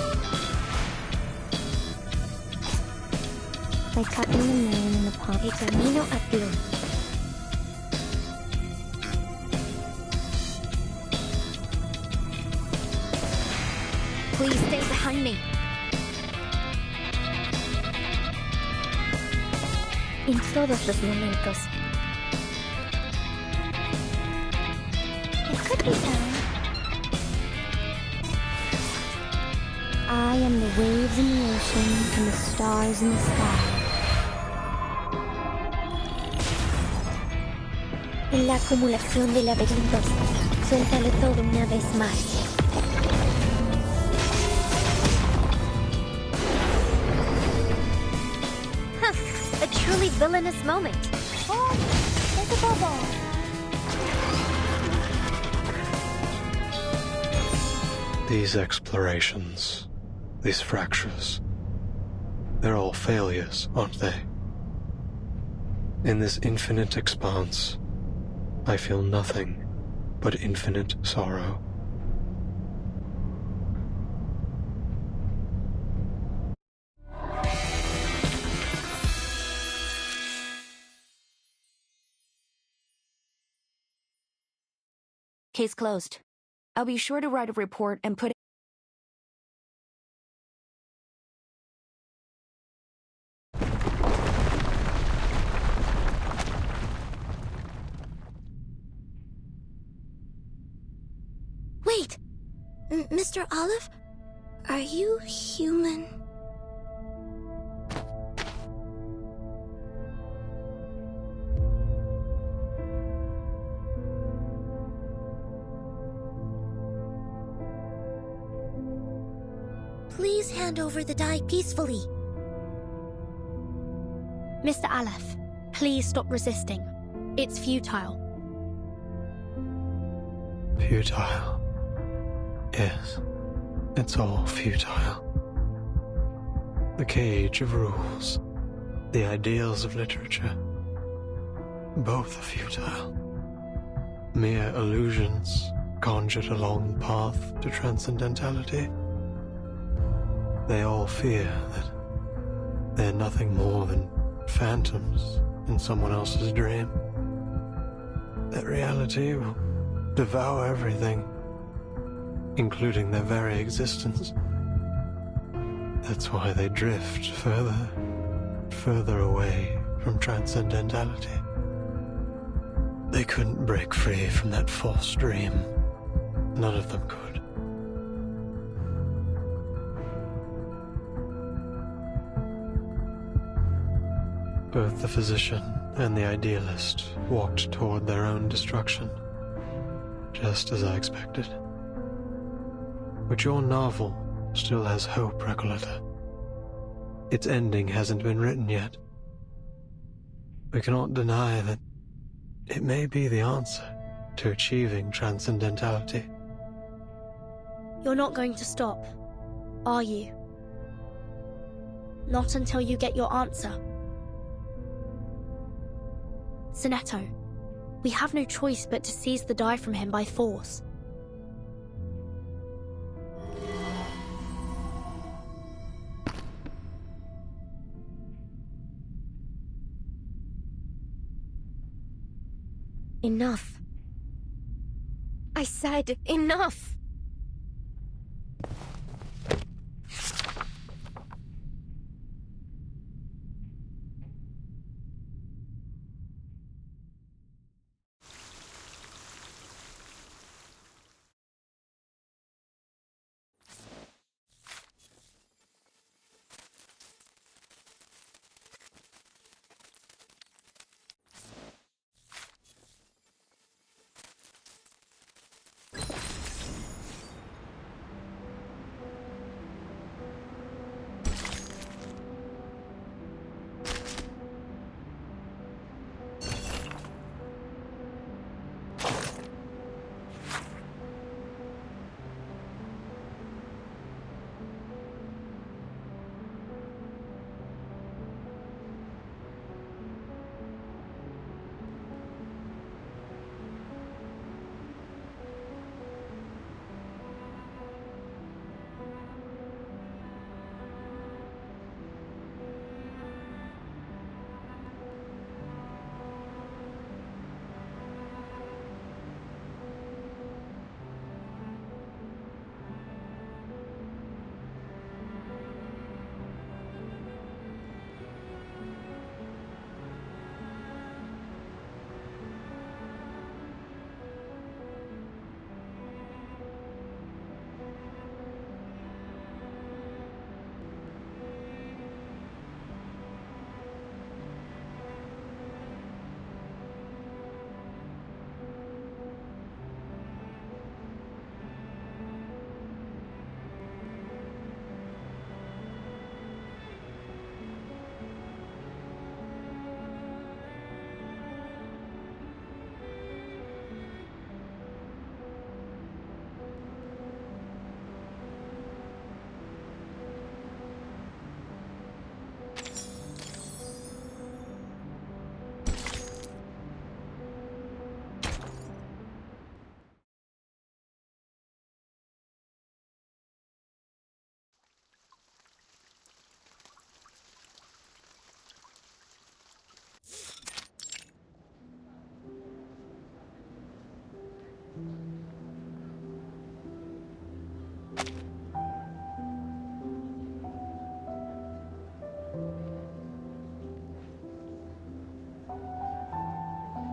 By tucking the moon in the palm. El camino a Bloom. Please stay behind me. En todos los momentos. It could be found. I am the waves in the ocean and the stars in the sky. En la acumulación de laberintos, suéltalo todo una vez más. A truly villainous moment. Oh, there's a bubble. These explorations, these fractures, they're all failures, aren't they? In this infinite expanse, I feel nothing but infinite sorrow. Case closed. I'll be sure to write a report and put it. Wait! Mr. Olive? Are you human? Please hand over the die peacefully. Mr. Aleph, please stop resisting. It's futile. Futile. Yes, it's all futile. The cage of rules, the ideals of literature, both are futile. Mere illusions conjured along the path to transcendentality. They all fear that they're nothing more than phantoms in someone else's dream. That reality will devour everything, including their very existence. That's why they drift further away from transcendentality. They couldn't break free from that false dream. None of them could. Both the physician and the idealist walked toward their own destruction, just as I expected. But your novel still has hope, Recoleta. Its ending hasn't been written yet. We cannot deny that it may be the answer to achieving transcendentality. You're not going to stop, are you? Not until you get your answer. Sonetto, We have no choice but to seize the die from him by force. Enough. I said enough!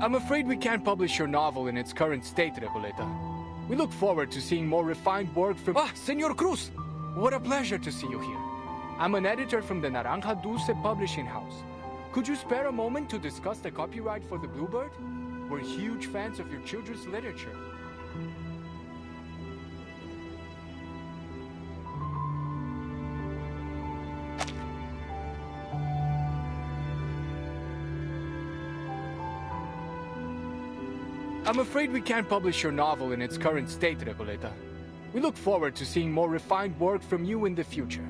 I'm afraid we can't publish your novel in its current state, Recoleta. We look forward to seeing more refined work from— Ah, Senor Cruz! What a pleasure to see you here. I'm an editor from the Naranja Dulce publishing house. Could you spare a moment to discuss the copyright for The Bluebird? We're huge fans of your children's literature. I'm afraid we can't publish your novel in its current state, Recoleta. We look forward to seeing more refined work from you in the future.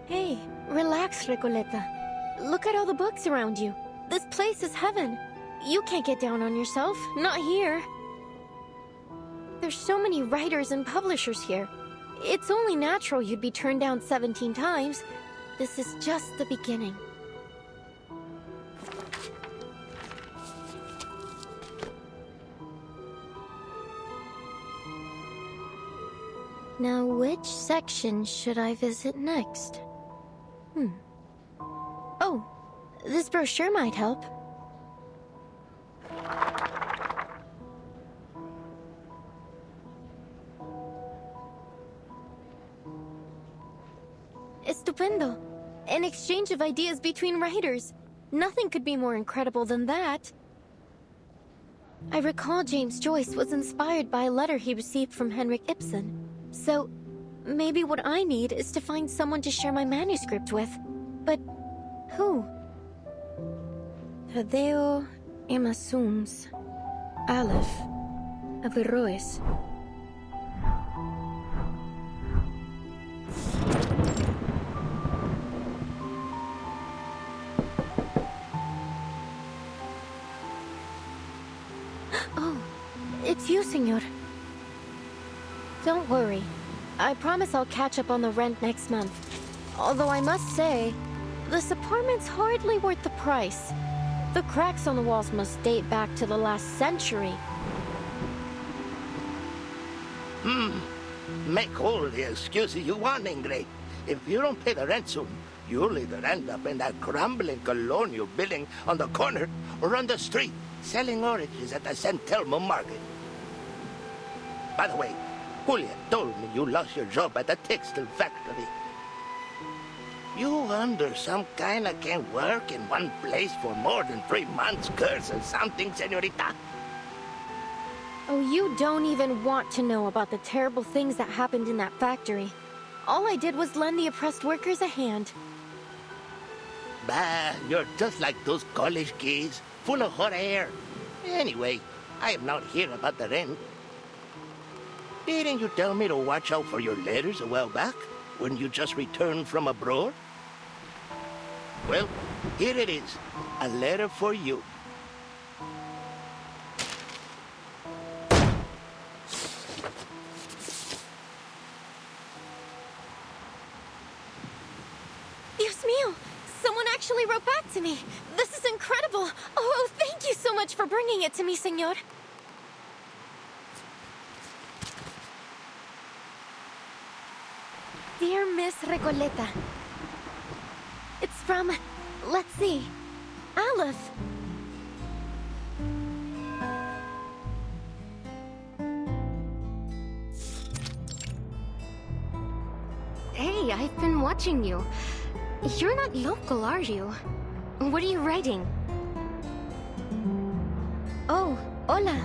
Hey, relax, Recoleta. Look at all the books around you. This place is heaven. You can't get down on yourself. Not here. There's so many writers and publishers here. It's only natural you'd be turned down 17 times. This is just the beginning. Now, which section should I visit next? Oh, this brochure might help. Estupendo. An exchange of ideas between writers. Nothing could be more incredible than that. I recall James Joyce was inspired by a letter he received from Henrik Ibsen. So, maybe what I need is to find someone to share my manuscript with. But who? Tadeo Emasums. Aleph. Averroes. Oh, it's you, senor. Don't worry. I promise I'll catch up on the rent next month. Although I must say, this apartment's hardly worth the price. The cracks on the walls must date back to the last century. Make all the excuses you want, Ingrid. If you don't pay the rent soon, you'll either end up in that crumbling colonial building on the corner or on the street, selling oranges at the San Telmo market. By the way, Julia told me you lost your job at the textile factory. You under some kind of can't work in one place for more than 3 months, curse or something, señorita? Oh, you don't even want to know about the terrible things that happened in that factory. All I did was lend the oppressed workers a hand. Bah, you're just like those college kids, full of hot air. Anyway, I am not here about the rent. Didn't you tell me to watch out for your letters a while back, when you just returned from abroad? Well, here it is, a letter for you. Dios mío! Someone actually wrote back to me! This is incredible! Oh, thank you so much for bringing it to me, senor! Dear Miss Recoleta, it's from, let's see, Aleph. Hey, I've been watching you. You're not local, are you? What are you writing? Oh, hola.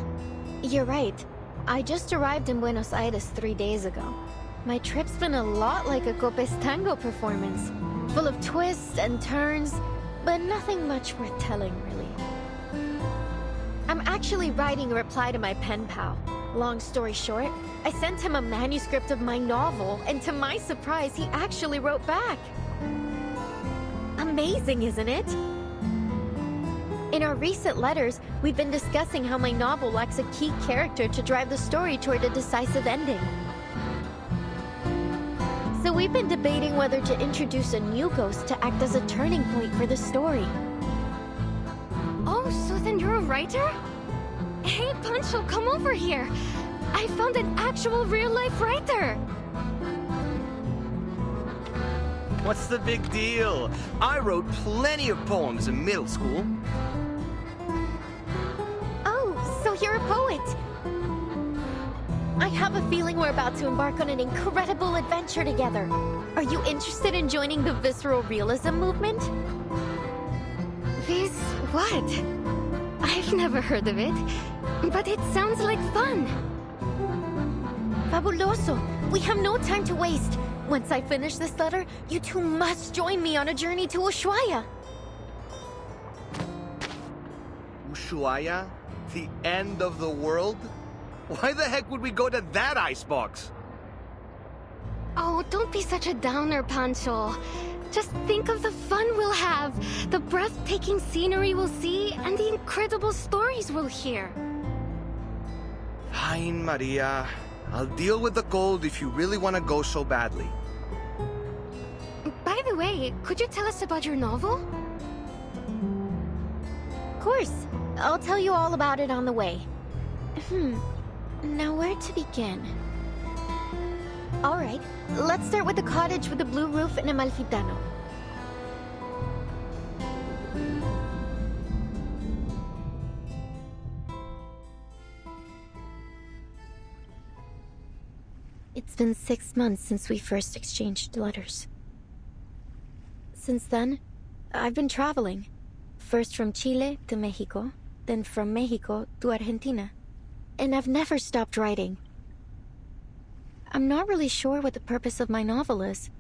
You're right. I just arrived in Buenos Aires 3 days ago. My trip's been a lot like a Copes Tango performance. Full of twists and turns, but nothing much worth telling, really. I'm actually writing a reply to my pen pal. Long story short, I sent him a manuscript of my novel, and to my surprise, he actually wrote back. Amazing, isn't it? In our recent letters, we've been discussing how my novel lacks a key character to drive the story toward a decisive ending. So we've been debating whether to introduce a new ghost to act as a turning point for the story. Oh, so then you're a writer? Hey, Pancho, come over here. I found an actual real-life writer. What's the big deal? I wrote plenty of poems in middle school. Oh, so you're a poet. I have a feeling we're about to embark on an incredible adventure together. Are you interested in joining the visceral realism movement? Vis what? I've never heard of it, but it sounds like fun. Fabuloso! We have no time to waste. Once I finish this letter, you two must join me on a journey to Ushuaia. Ushuaia? The end of the world? Why the heck would we go to that icebox? Oh, don't be such a downer, Pancho. Just think of the fun we'll have, the breathtaking scenery we'll see, and the incredible stories we'll hear. Fine, Maria. I'll deal with the cold if you really want to go so badly. By the way, could you tell us about your novel? Of course. I'll tell you all about it on the way. Now where to begin? Alright, let's start with the cottage with the blue roof in Amalfitano. It's been 6 months since we first exchanged letters. Since then, I've been traveling. First from Chile to Mexico, then from Mexico to Argentina. And I've never stopped writing. I'm not really sure what the purpose of my novel is.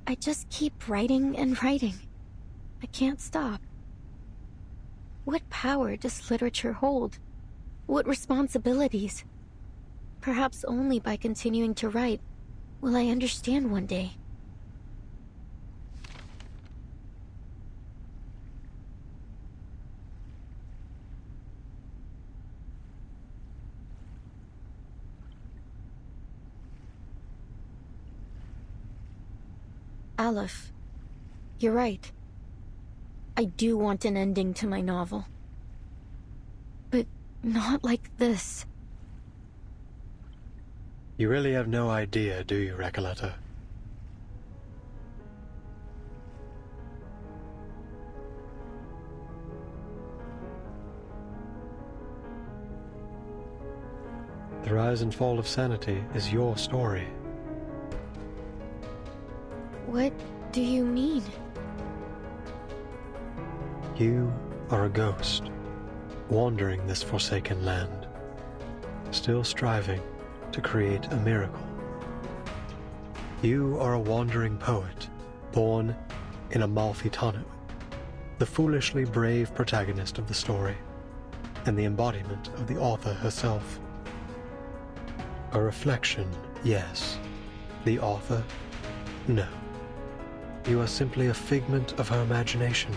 I just keep writing and writing. I can't stop. What power does literature hold? What responsibilities? Perhaps only by continuing to write will I understand one day. Aleph, you're right. I do want an ending to my novel. But not like this. You really have no idea, do you, Recoleta? The rise and fall of sanity is your story. What do you mean? You are a ghost, wandering this forsaken land, still striving to create a miracle. You are a wandering poet, born in Amalfitano, the foolishly brave protagonist of the story, and the embodiment of the author herself. A reflection, yes. The author, no. You are simply a figment of her imagination,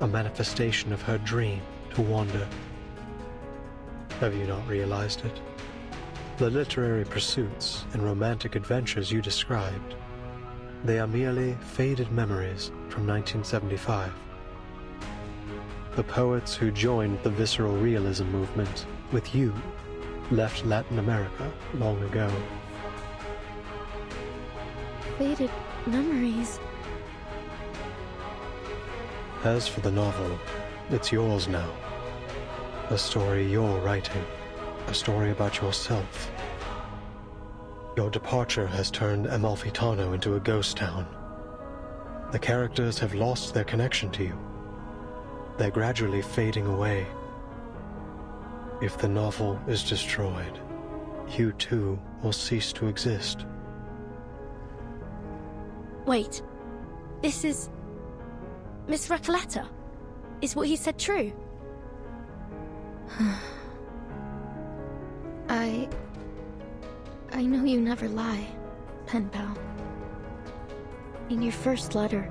a manifestation of her dream to wander. Have you not realized it? The literary pursuits and romantic adventures you described, they are merely faded memories from 1975. The poets who joined the visceral realism movement with you left Latin America long ago. Faded memories. As for the novel, it's yours now. A story you're writing. A story about yourself. Your departure has turned Amalfitano into a ghost town. The characters have lost their connection to you. They're gradually fading away. If the novel is destroyed, you too will cease to exist. Wait. This is... Miss Recoleta? Is what he said true? I know you never lie, pen pal. In your first letter,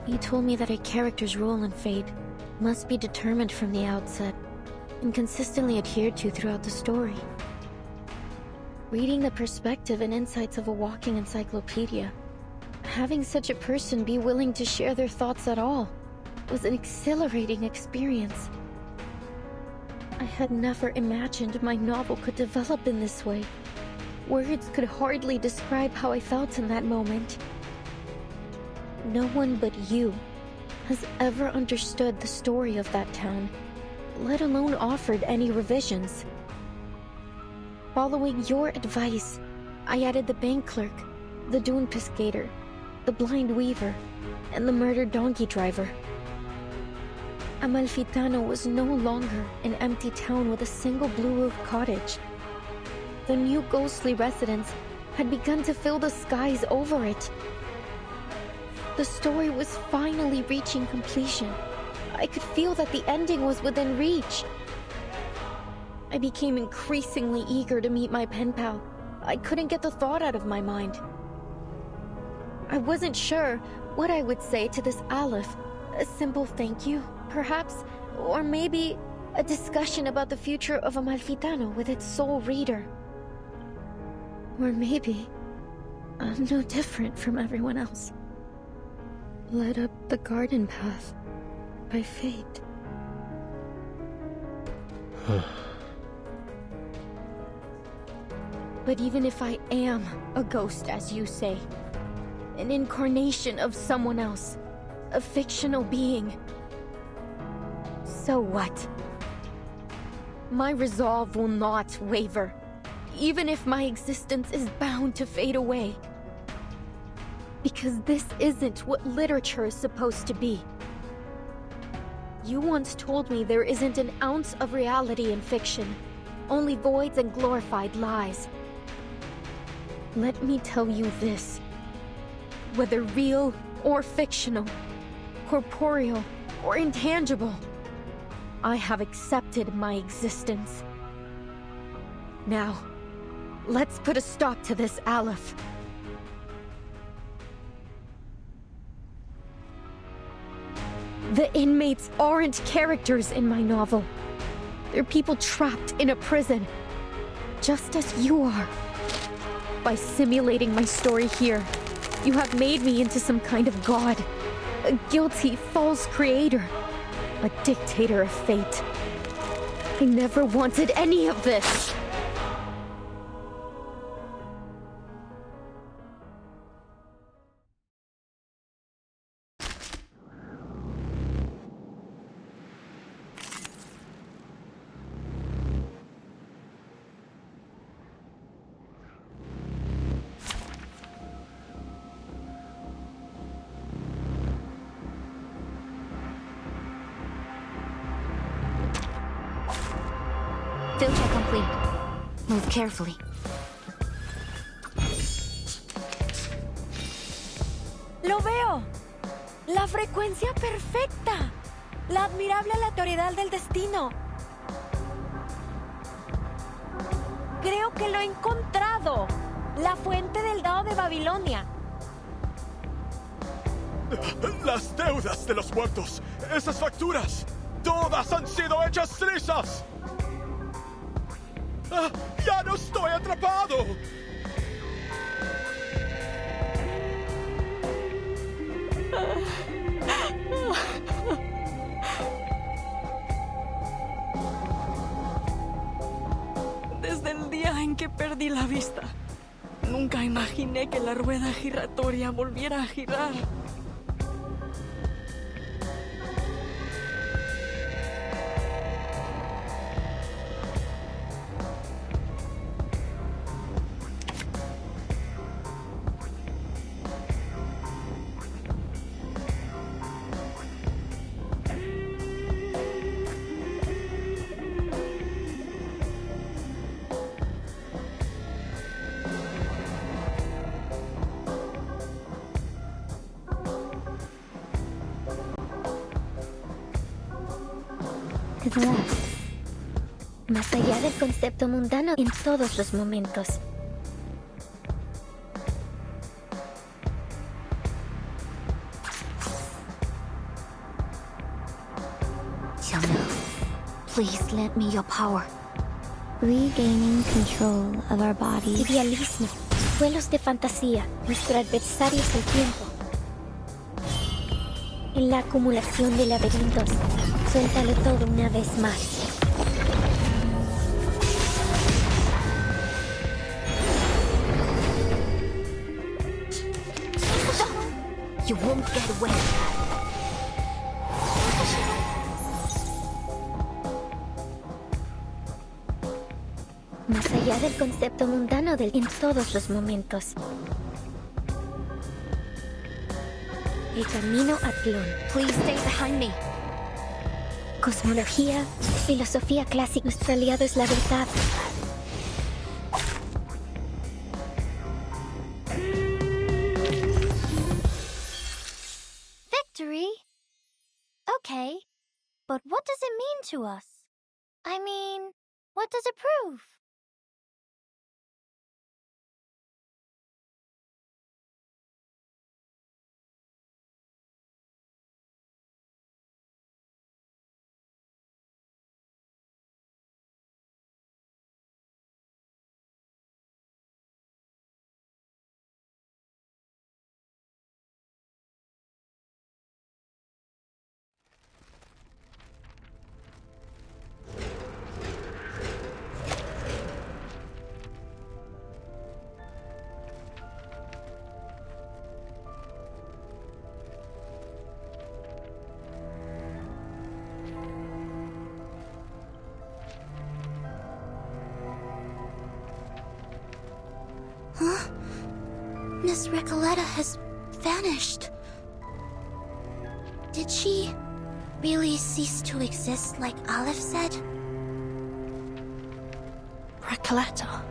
you told me that a character's role in fate must be determined from the outset and consistently adhered to throughout the story. Reading the perspective and insights of a walking encyclopedia, having such a person be willing to share their thoughts at all was an exhilarating experience. I had never imagined my novel could develop in this way. Words could hardly describe how I felt in that moment. No one but you has ever understood the story of that town, let alone offered any revisions. Following your advice, I added the bank clerk, the dune piscator, the blind weaver, and the murdered donkey driver. Amalfitano was no longer an empty town with a single blue-roof cottage. The new ghostly residents had begun to fill the skies over it. The story was finally reaching completion. I could feel that the ending was within reach. I became increasingly eager to meet my pen pal. I couldn't get the thought out of my mind. I wasn't sure what I would say to this Aleph. A simple thank you, perhaps, or maybe a discussion about the future of Amalfitano with its sole reader. Or maybe I'm no different from everyone else. Led up the garden path by fate. But even if I am a ghost, as you say, an incarnation of someone else, a fictional being, so what? My resolve will not waver, even if my existence is bound to fade away. Because this isn't what literature is supposed to be. You once told me there isn't an ounce of reality in fiction, only voids and glorified lies. Let me tell you this. Whether real or fictional, corporeal or intangible, I have accepted corrupted my existence. Now, let's put a stop to this, Aleph. The inmates aren't characters in my novel. They're people trapped in a prison, just as you are. By simulating my story here, you have made me into some kind of god, a guilty, false creator, a dictator of fate. I never wanted any of this. Filter complete. Move carefully. ¡Lo veo! ¡La frecuencia perfecta! ¡La admirable aleatoriedad del destino! Creo que lo he encontrado. La fuente del Dao de Babilonia. Las deudas de los muertos. Esas facturas. Todas han sido hechas trizas. ¡Ya no estoy atrapado! Desde el día en que perdí la vista, nunca imaginé que la rueda giratoria volviera a girar. Más allá del concepto mundano en todos los momentos. Xiaomao, please lend me your power. Regaining control of our bodies. Idealismo, vuelos de fantasía, nuestro adversario es el tiempo. En la acumulación de laberintos, suéltalo todo una vez más. You won't get away. Más allá del concepto mundano en todos los momentos. El camino a Tlón. Please stay behind me. Cosmología, filosofía clásica. Nuestro aliado es la verdad. Victory? Okay, but what does it mean to us? I mean, what does it prove? Huh? Miss Recoleta has vanished. Did she really cease to exist like Aleph said? Recoleta.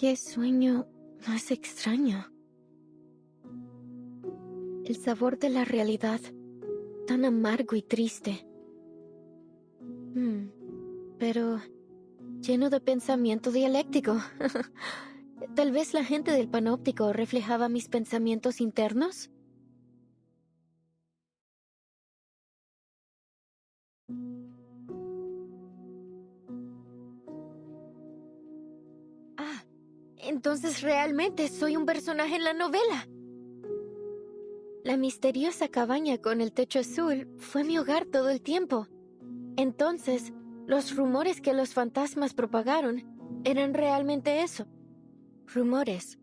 ¿Qué sueño más extraño? El sabor de la realidad, tan amargo y triste. Pero lleno de pensamiento dialéctico. Tal vez la gente del panóptico reflejaba mis pensamientos internos. Entonces realmente soy un personaje en la novela. La misteriosa cabaña con el techo azul fue mi hogar todo el tiempo. Entonces, los rumores que los fantasmas propagaron eran realmente eso. Rumores.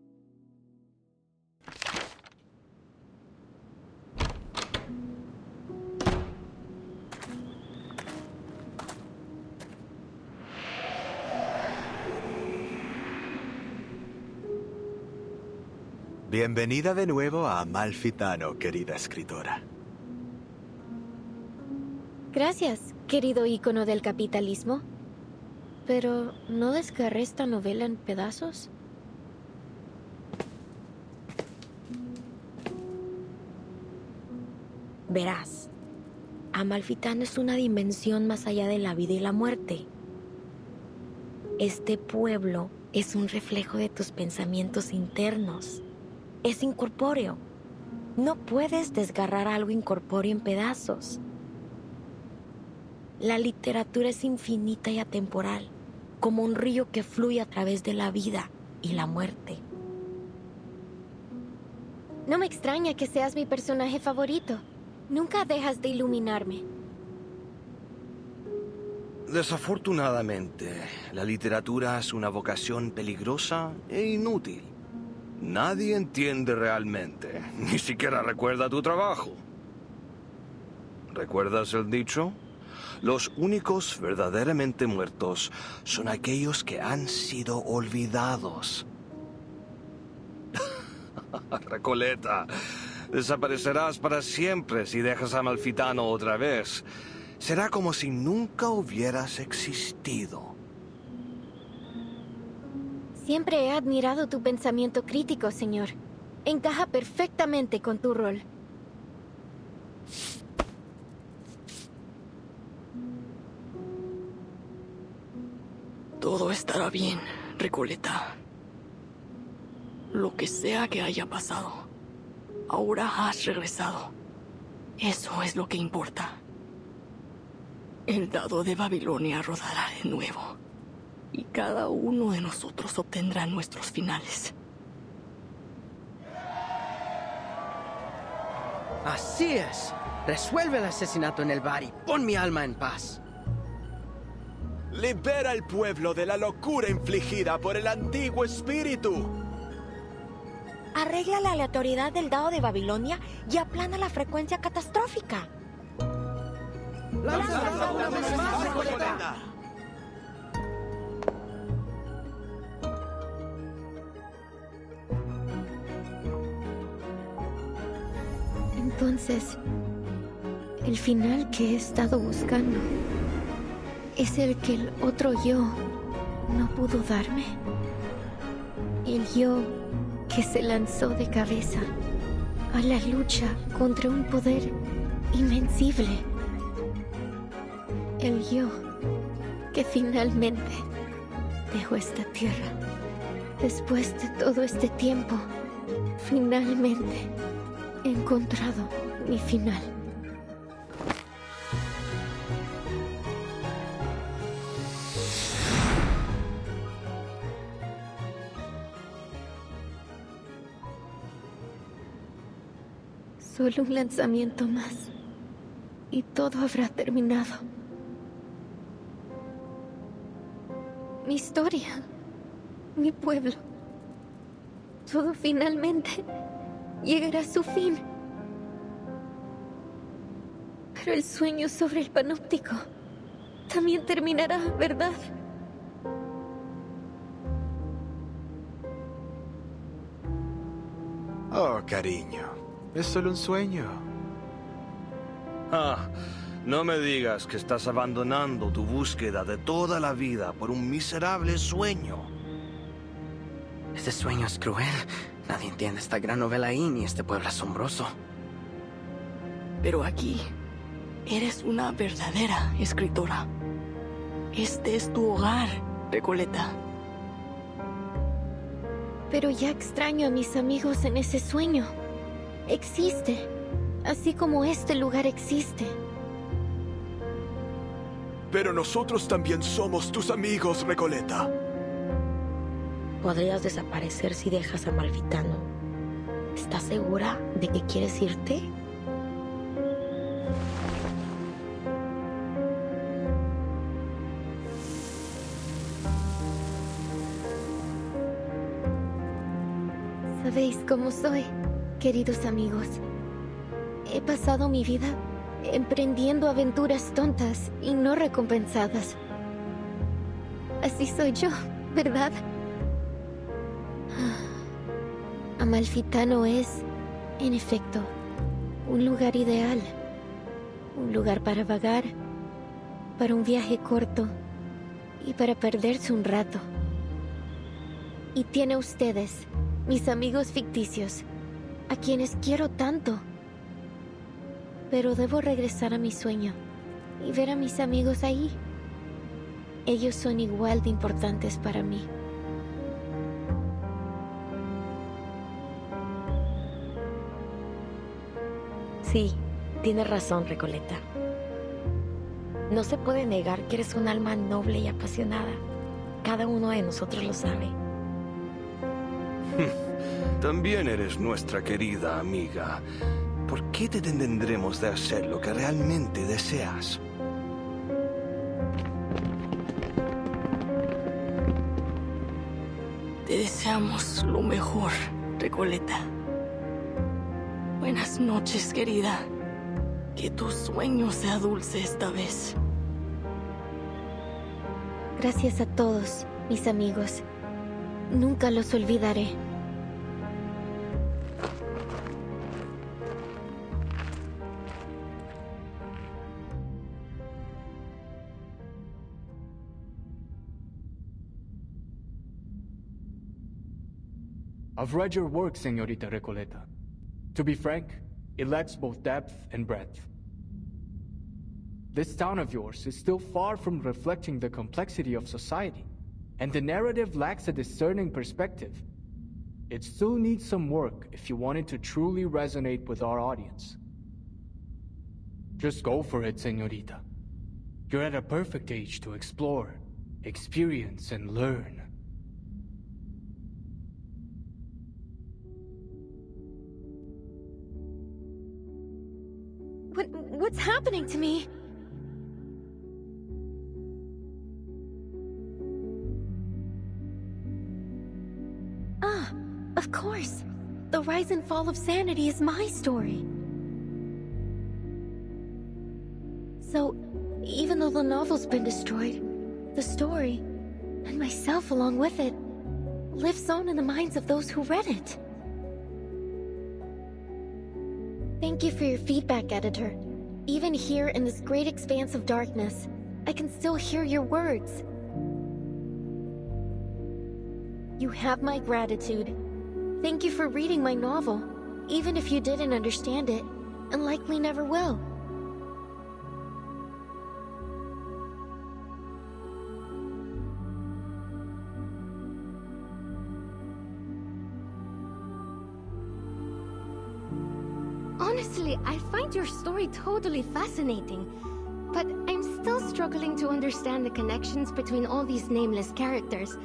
Bienvenida de nuevo a Amalfitano, querida escritora. Gracias, querido ícono del capitalismo. Pero, ¿no desgarré esta novela en pedazos? Verás, Amalfitano es una dimensión más allá de la vida y la muerte. Este pueblo es un reflejo de tus pensamientos internos. Es incorpóreo. No puedes desgarrar algo incorpóreo en pedazos. La literatura es infinita y atemporal, como un río que fluye a través de la vida y la muerte. No me extraña que seas mi personaje favorito. Nunca dejas de iluminarme. Desafortunadamente, la literatura es una vocación peligrosa e inútil. Nadie entiende realmente, ni siquiera recuerda tu trabajo. ¿Recuerdas el dicho? Los únicos verdaderamente muertos son aquellos que han sido olvidados. Recoleta, desaparecerás para siempre si dejas a Amalfitano otra vez. Será como si nunca hubieras existido. Siempre he admirado tu pensamiento crítico, señor. Encaja perfectamente con tu rol. Todo estará bien, Recoleta. Lo que sea que haya pasado, ahora has regresado. Eso es lo que importa. El dado de Babilonia rodará de nuevo. Y cada uno de nosotros obtendrá nuestros finales. Así es. Resuelve el asesinato en el bar y pon mi alma en paz. Libera al pueblo de la locura infligida por el antiguo espíritu. Arregla la aleatoriedad del dado de Babilonia y aplana la frecuencia catastrófica. ¡Lánzala una vez más, Recoleta! Entonces, el final que he estado buscando es el que el otro yo no pudo darme. El yo que se lanzó de cabeza a la lucha contra un poder invencible. El yo que finalmente dejó esta tierra. Después de todo este tiempo, finalmente he encontrado mi final. Solo un lanzamiento más y todo habrá terminado. Mi historia, mi pueblo, todo finalmente llegará a su fin. Pero el sueño sobre el panóptico también terminará, ¿verdad? Oh, cariño, es solo un sueño. No me digas que estás abandonando tu búsqueda de toda la vida por un miserable sueño. Este sueño es cruel. Nadie entiende esta gran novela ahí ni este pueblo asombroso. Pero aquí, eres una verdadera escritora. Este es tu hogar, Recoleta. Pero ya extraño a mis amigos en ese sueño. Existe, así como este lugar existe. Pero nosotros también somos tus amigos, Recoleta. Podrías desaparecer si dejas a Malfitano. ¿Estás segura de que quieres irte? Sabéis cómo soy, queridos amigos. He pasado mi vida emprendiendo aventuras tontas y no recompensadas. Así soy yo, ¿verdad? Amalfitano es, en efecto, un lugar ideal. Un lugar para vagar, para un viaje corto y para perderse un rato. Y tiene a ustedes, mis amigos ficticios, a quienes quiero tanto. Pero debo regresar a mi sueño y ver a mis amigos ahí. Ellos son igual de importantes para mí. Sí, tienes razón, Recoleta. No se puede negar que eres un alma noble y apasionada. Cada uno de nosotros lo sabe. También eres nuestra querida amiga. ¿Por qué te detendremos de hacer lo que realmente deseas? Te deseamos lo mejor, Recoleta. Buenas noches, querida. Que tu sueño sea dulce esta vez. Gracias a todos, mis amigos. Nunca los olvidaré. I've read your work, Señorita Recoleta. To be frank, it lacks both depth and breadth. This town of yours is still far from reflecting the complexity of society, and the narrative lacks a discerning perspective. It still needs some work if you want it to truly resonate with our audience. Just go for it, Señorita. You're at a perfect age to explore, experience, and learn. What's happening to me? Ah, of course. The rise and fall of sanity is my story. So, even though the novel's been destroyed, the story, and myself along with it, lives on in the minds of those who read it. Thank you for your feedback, editor. Even here in this great expanse of darkness, I can still hear your words. You have my gratitude. Thank you for reading my novel, even if you didn't understand it, and likely never will. Honestly, I find your story totally fascinating, but I'm still struggling to understand the connections between all these nameless characters.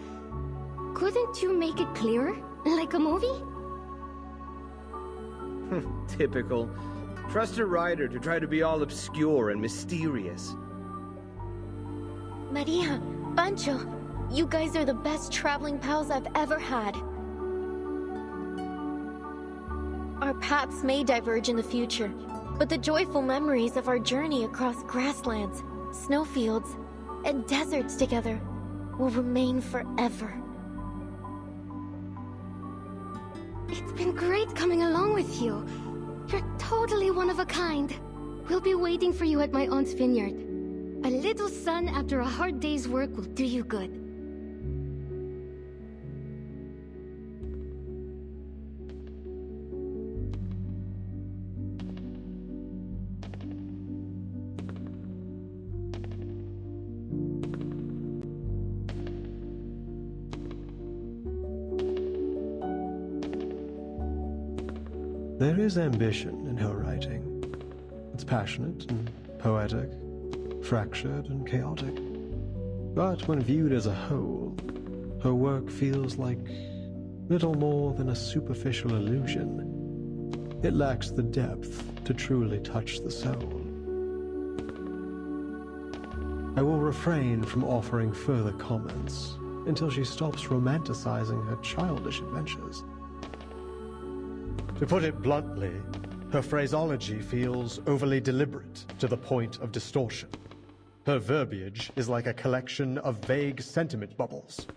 Couldn't you make it clearer? Like a movie? Typical. Trust a writer to try to be all obscure and mysterious. Maria, Pancho, you guys are the best traveling pals I've ever had. Our paths may diverge in the future, but the joyful memories of our journey across grasslands, snowfields, and deserts together will remain forever. It's been great coming along with you. You're totally one of a kind. We'll be waiting for you at my aunt's vineyard. A little sun after a hard day's work will do you good. There is ambition in her writing. It's passionate and poetic, fractured and chaotic. But when viewed as a whole, her work feels like little more than a superficial illusion. It lacks the depth to truly touch the soul. I will refrain from offering further comments until she stops romanticizing her childish adventures. To put it bluntly, her phraseology feels overly deliberate to the point of distortion. Her verbiage is like a collection of vague sentiment bubbles.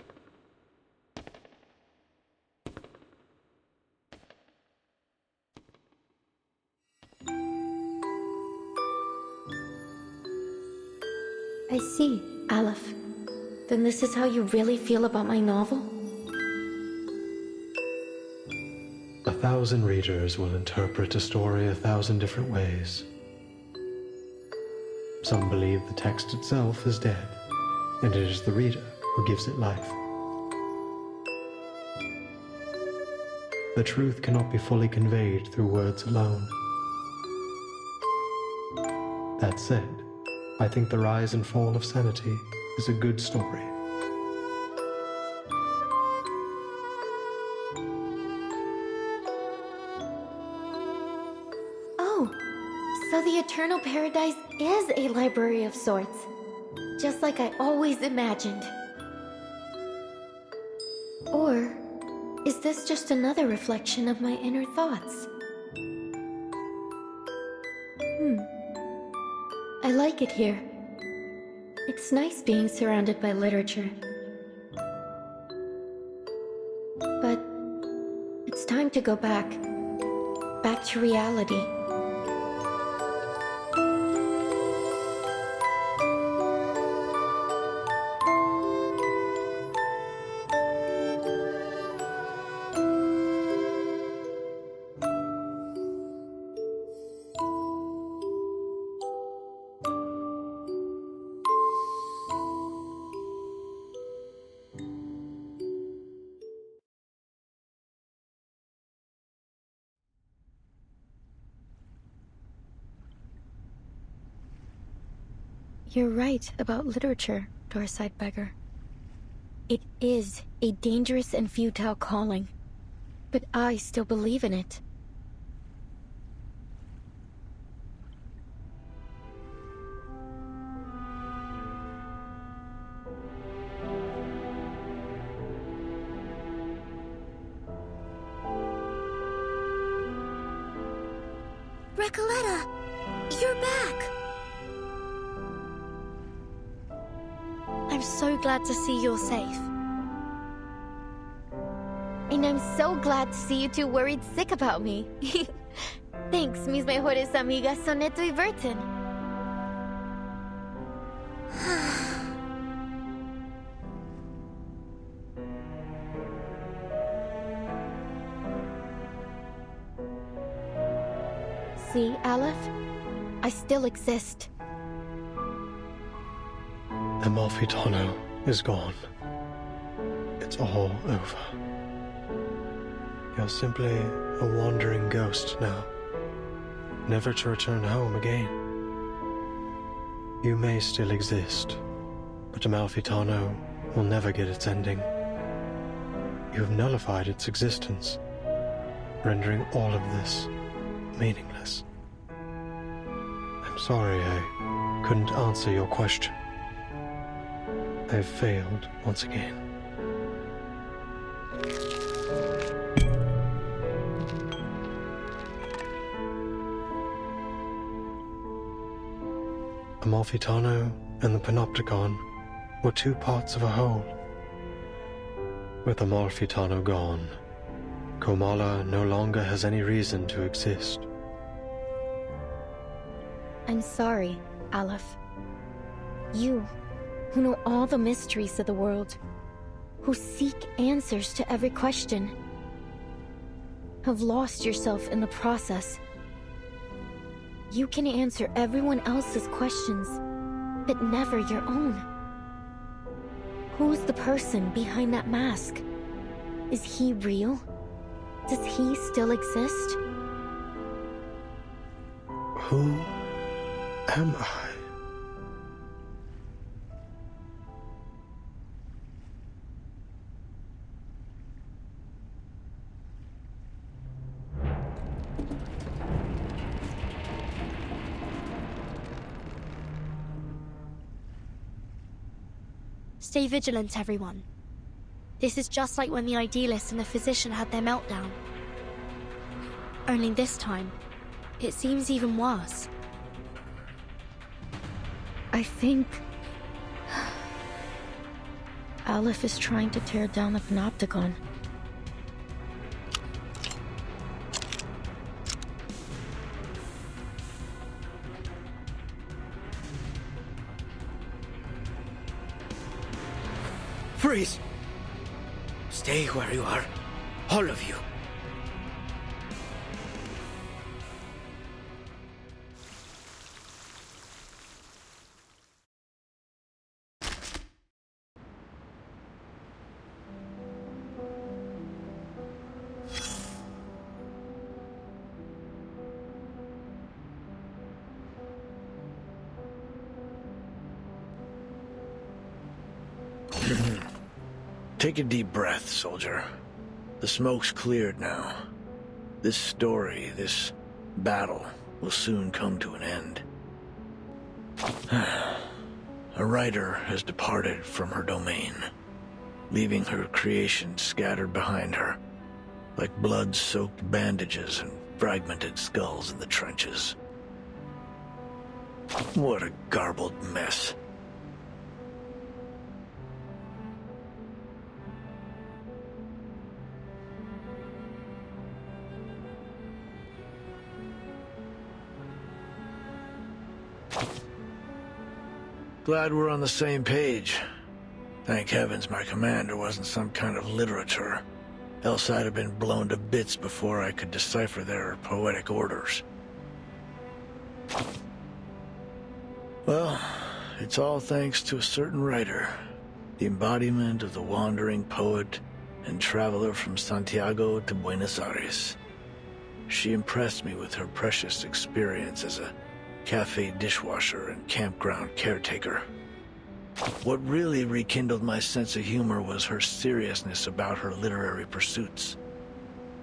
I see, Aleph. Then this is how you really feel about my novel? 1,000 readers will interpret a story 1,000 different ways. Some believe the text itself is dead, and it is the reader who gives it life. The truth cannot be fully conveyed through words alone. That said, I think The Rise and Fall of Sanity is a good story. Oh, so the Eternal Paradise is a library of sorts, just like I always imagined. Or is this just another reflection of my inner thoughts? I like it here. It's nice being surrounded by literature. But it's time to go back to reality. You're right about literature, Dorside Beggar. It is a dangerous and futile calling, but I still believe in it. Recoleta, you're back! I'm so glad to see you're safe. And I'm so glad to see you two worried sick about me. Thanks, mis mejores amigas Soneto y Burton. See, Aleph? I still exist. Amalfitano is gone. It's all over. You're simply a wandering ghost now, never to return home again. You may still exist, but Amalfitano will never get its ending. You have nullified its existence, rendering all of this meaningless. I'm sorry I couldn't answer your question. I've failed once again. Amalfitano and the Panopticon were two parts of a whole. With Amalfitano gone, Komala no longer has any reason to exist. I'm sorry, Aleph. You, who know all the mysteries of the world, who seek answers to every question, have lost yourself in the process. You can answer everyone else's questions, but never your own. Who's the person behind that mask? Is he real? Does he still exist? Who am I? Stay vigilant, everyone. This is just like when the Idealist and the Physician had their meltdown. Only this time, it seems even worse. I think Aleph is trying to tear down the Panopticon. Freeze! Stay where you are. All of you. Take a deep breath, soldier. The smoke's cleared now. This story, this battle, will soon come to an end. A writer has departed from her domain, leaving her creation scattered behind her, like blood-soaked bandages and fragmented skulls in the trenches. What a garbled mess. Glad we're on the same page. Thank heavens my commander wasn't some kind of literature, else I'd have been blown to bits before I could decipher their poetic orders. Well, it's all thanks to a certain writer, the embodiment of the wandering poet and traveler from Santiago to Buenos Aires. She impressed me with her precious experience as a cafe dishwasher and campground caretaker. What really rekindled my sense of humor was her seriousness about her literary pursuits.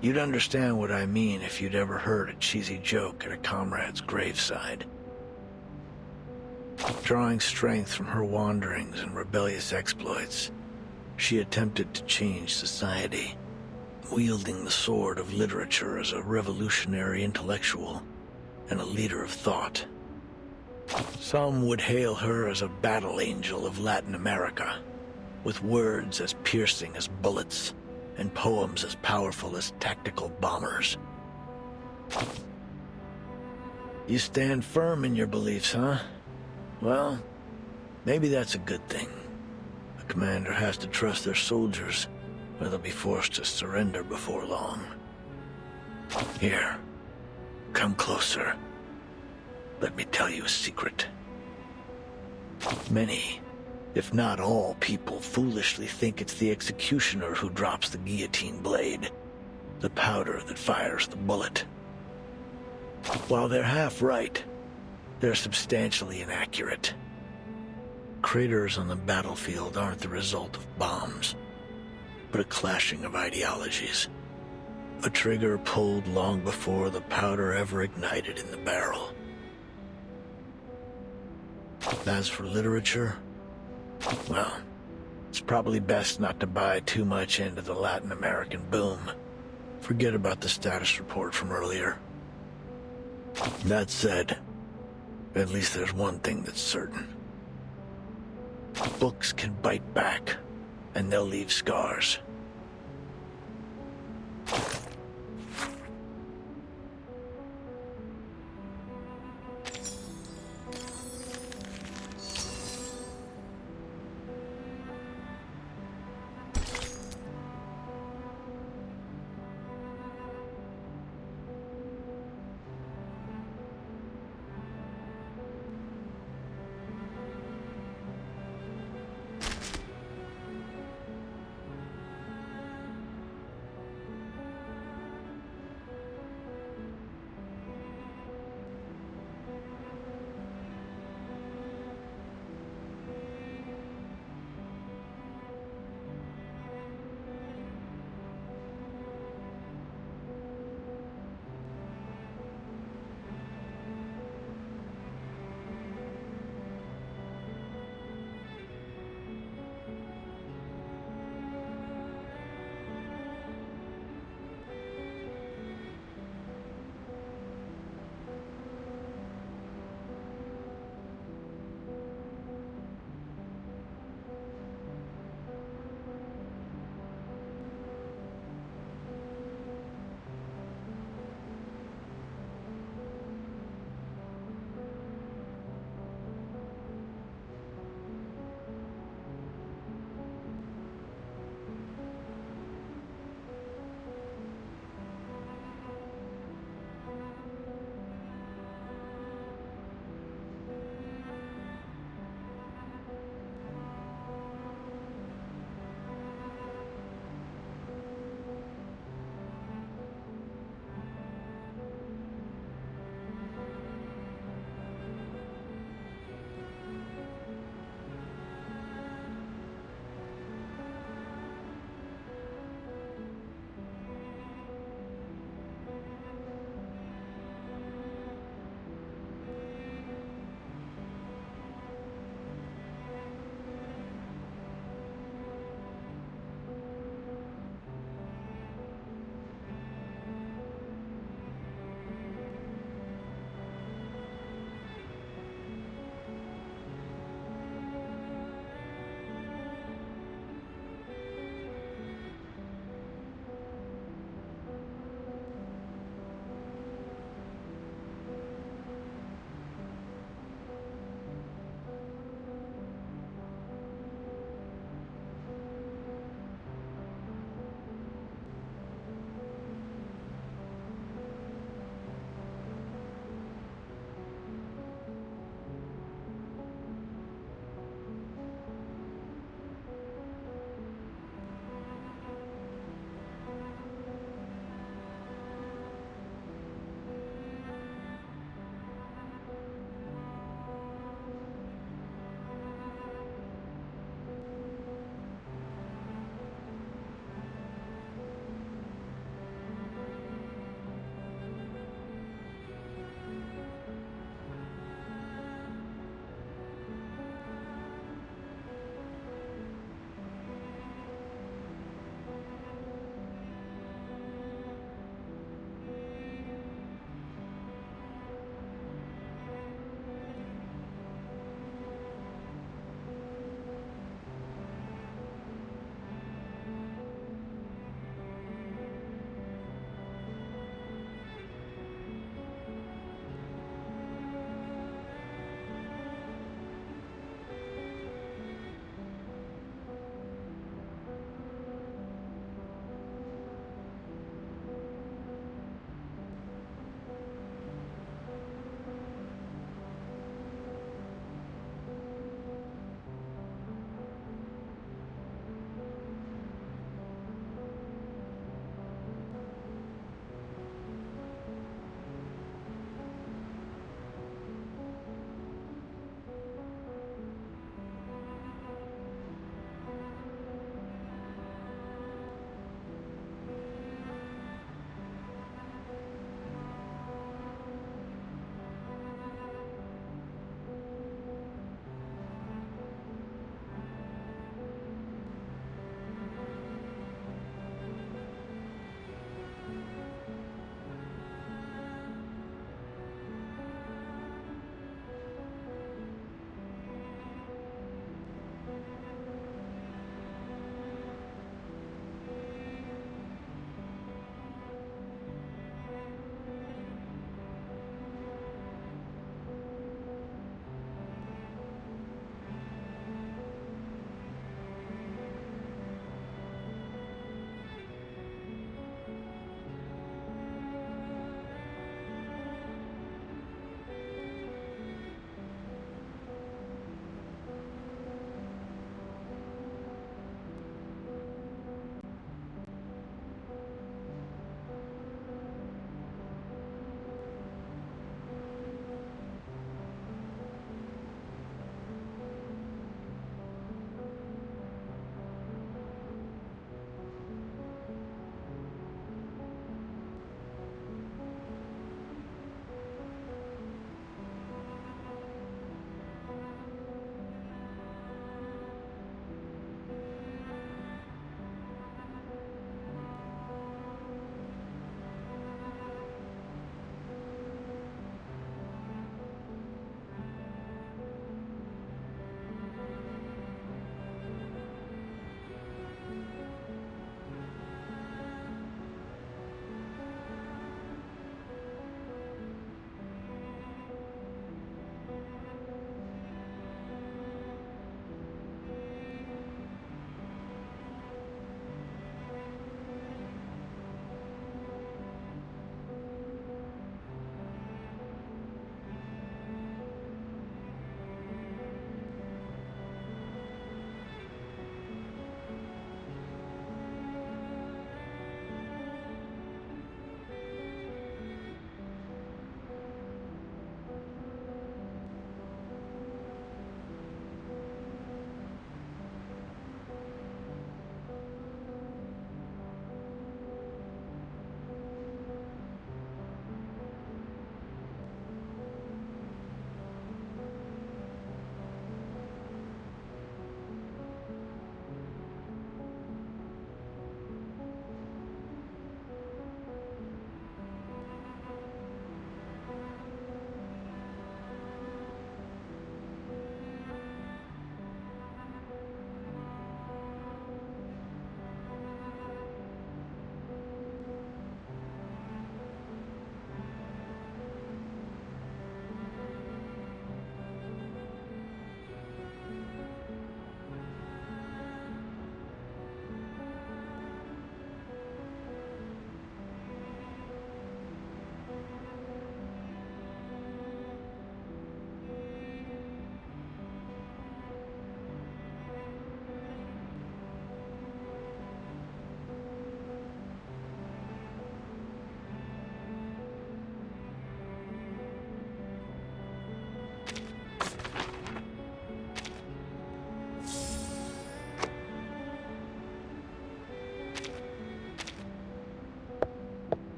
You'd understand what I mean if you'd ever heard a cheesy joke at a comrade's graveside. Drawing strength from her wanderings and rebellious exploits, she attempted to change society, wielding the sword of literature as a revolutionary intellectual and a leader of thought. Some would hail her as a battle angel of Latin America, with words as piercing as bullets and poems as powerful as tactical bombers. You stand firm in your beliefs, huh? Well, maybe that's a good thing. A commander has to trust their soldiers, or they'll be forced to surrender before long. Here, come closer. Let me tell you a secret. Many, if not all people, foolishly think it's the executioner who drops the guillotine blade, the powder that fires the bullet. While they're half right, they're substantially inaccurate. Craters on the battlefield aren't the result of bombs, but a clashing of ideologies. A trigger pulled long before the powder ever ignited in the barrel. As for literature, well, it's probably best not to buy too much into the Latin American boom. Forget about the status report from earlier. That said, at least there's one thing that's certain. Books can bite back, and they'll leave scars.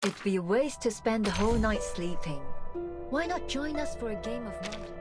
It'd be a waste to spend the whole night sleeping. Why not join us for a game of mud?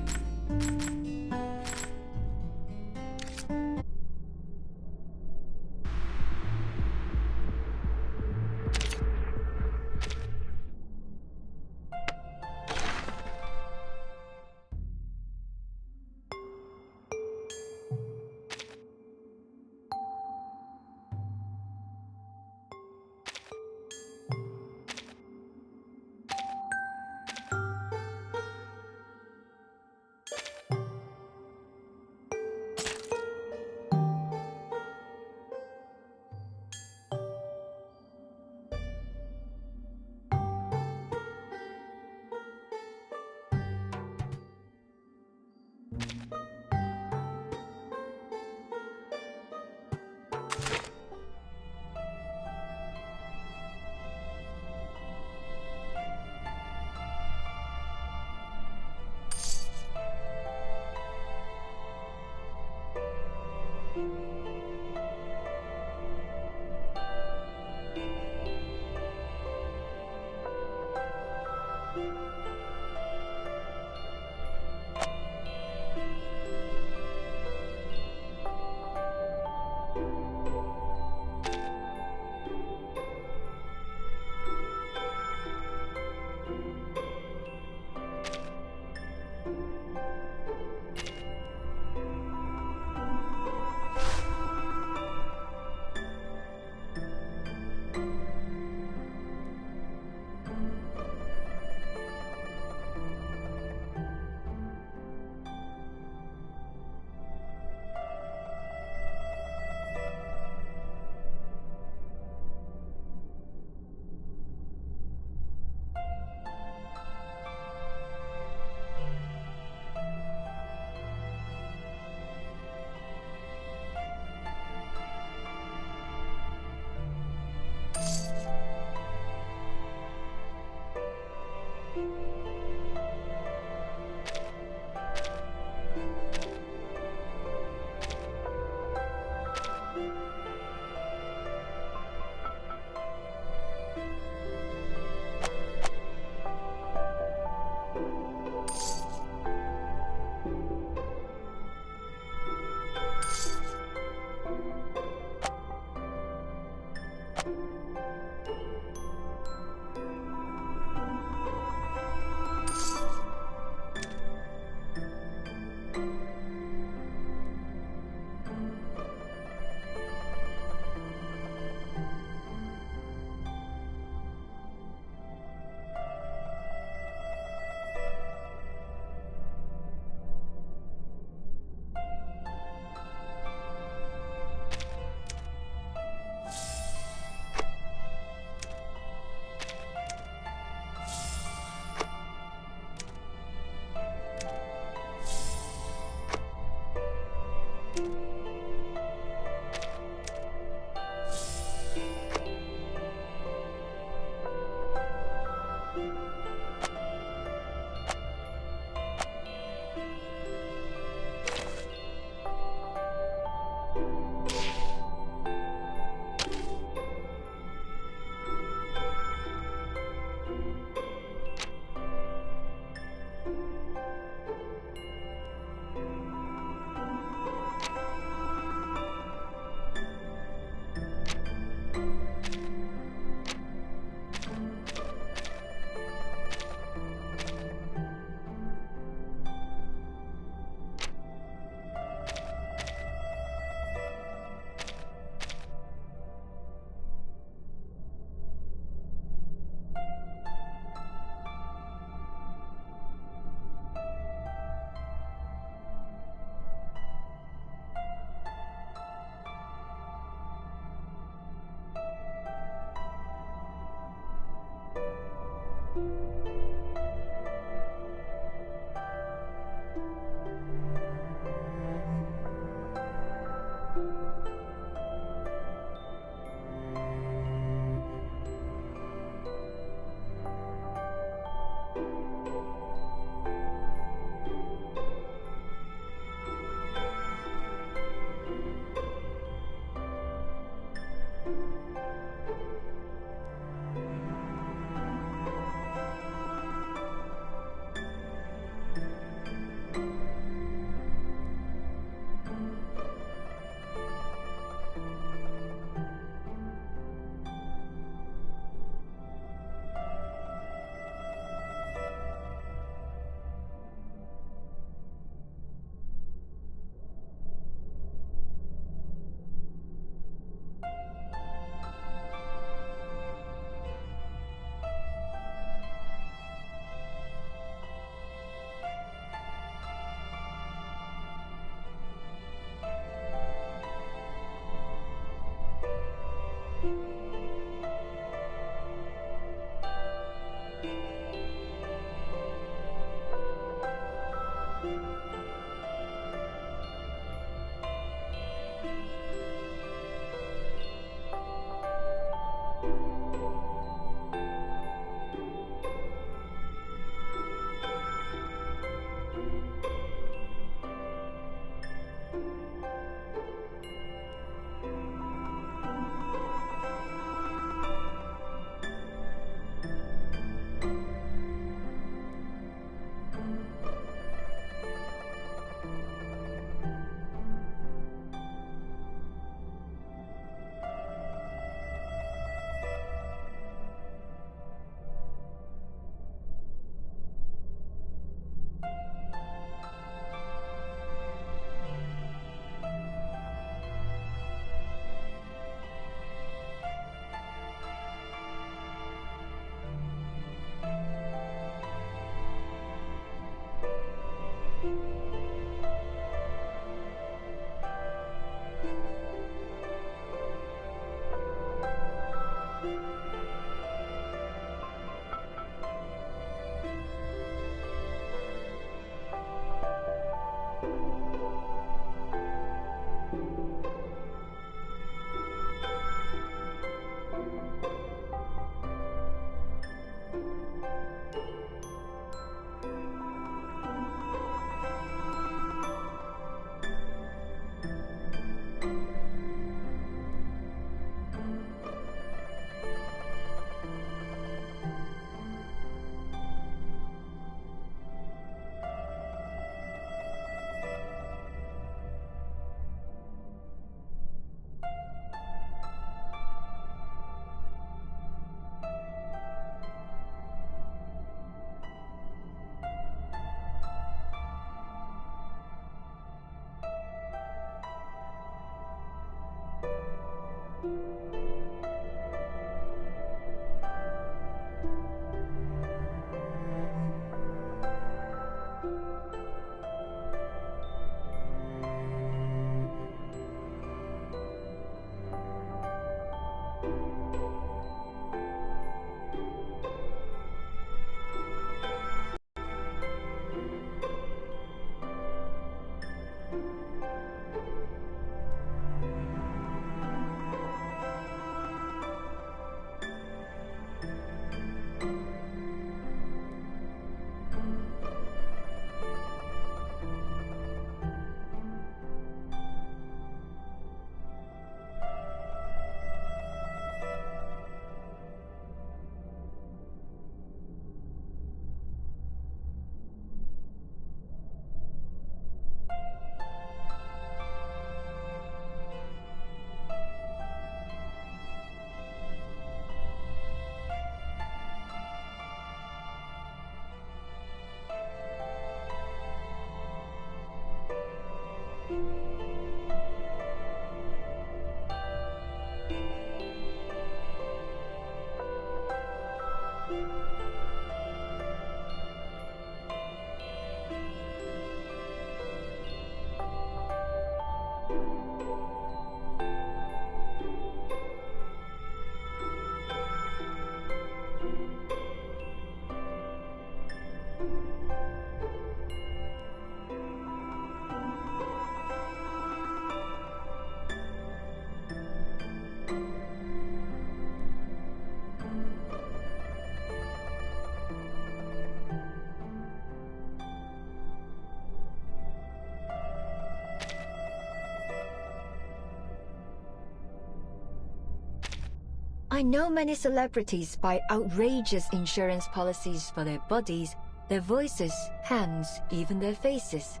I know many celebrities buy outrageous insurance policies for their bodies, their voices, hands, even their faces.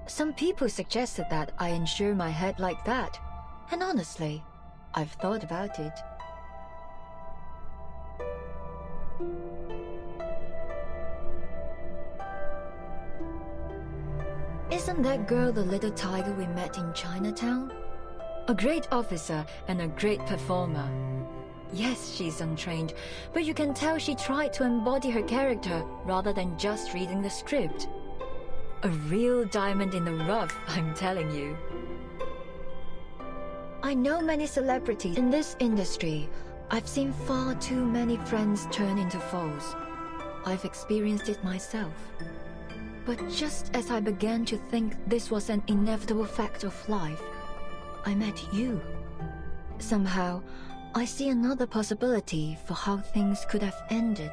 Some people suggested that I insure my head like that, and honestly, I've thought about it. Isn't that girl the little tiger we met in Chinatown? A great officer and a great performer. Yes, she's untrained, but you can tell she tried to embody her character rather than just reading the script. A real diamond in the rough, I'm telling you. I know many celebrities in this industry. I've seen far too many friends turn into foes. I've experienced it myself. But just as I began to think this was an inevitable fact of life, I met you. Somehow, I see another possibility for how things could have ended.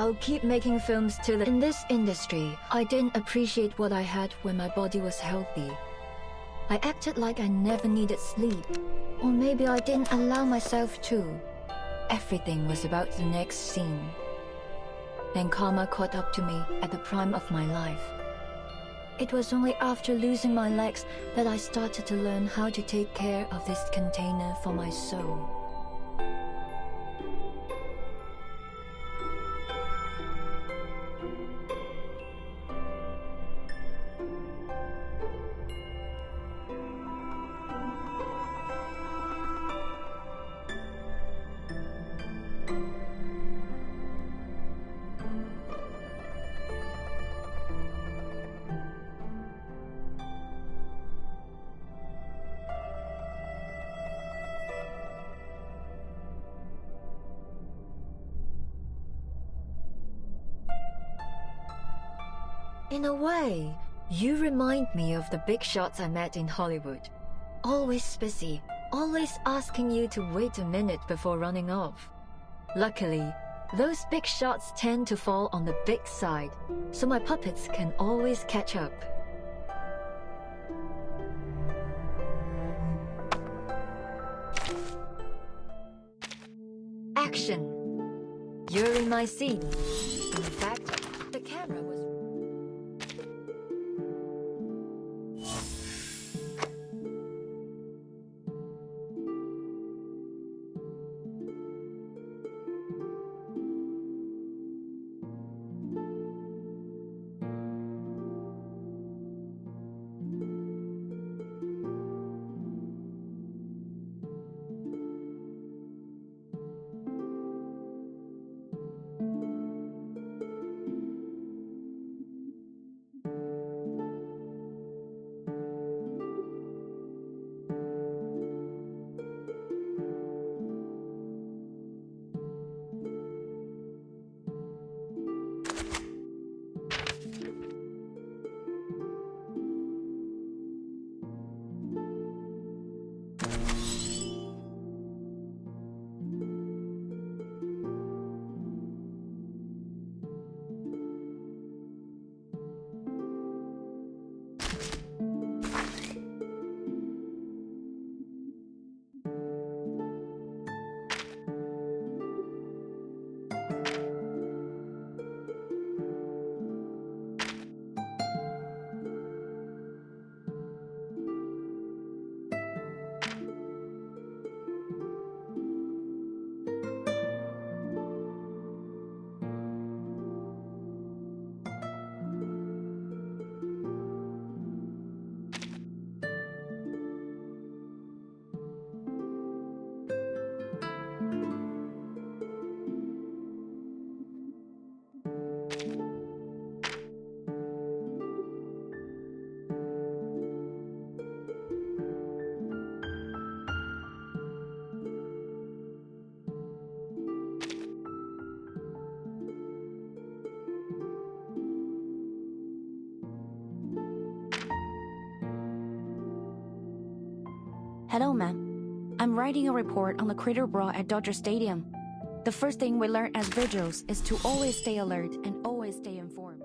I'll keep making films till in this industry, I didn't appreciate what I had when my body was healthy. I acted like I never needed sleep. Or maybe I didn't allow myself to. Everything was about the next scene. Then karma caught up to me at the prime of my life. It was only after losing my legs that I started to learn how to take care of this container for my soul. In a way, you remind me of the big shots I met in Hollywood. Always busy, always asking you to wait a minute before running off. Luckily, those big shots tend to fall on the big side, so my puppets can always catch up. Action! You're in my scene. In fact, the camera was... Hello, ma'am. I'm writing a report on the Critter Brawl at Dodger Stadium. The first thing we learn as vigils is to always stay alert and always stay informed.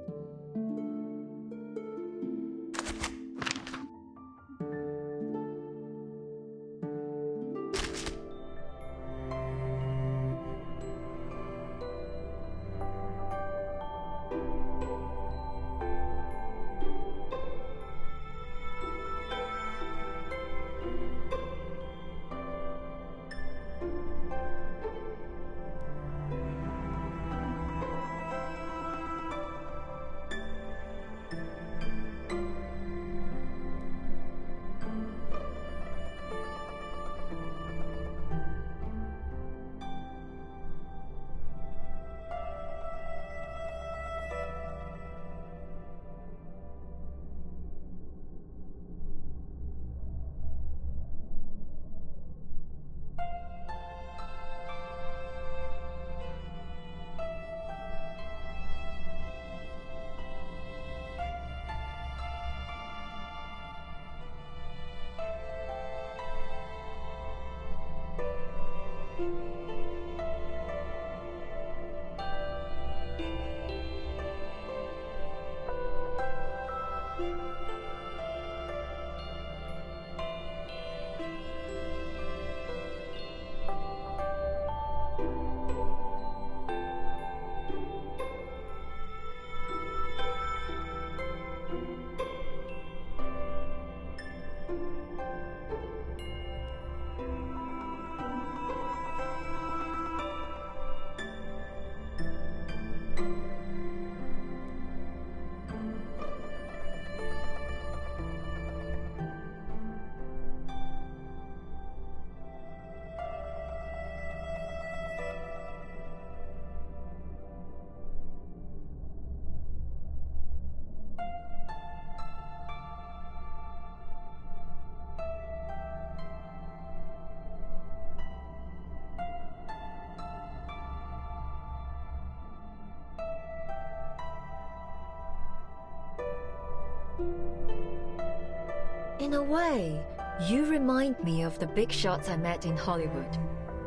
In a way, you remind me of the big shots I met in Hollywood.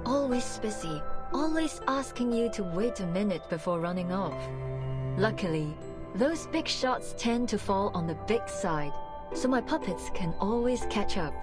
Always busy, always asking you to wait a minute before running off. Luckily, those big shots tend to fall on the big side, so my puppets can always catch up.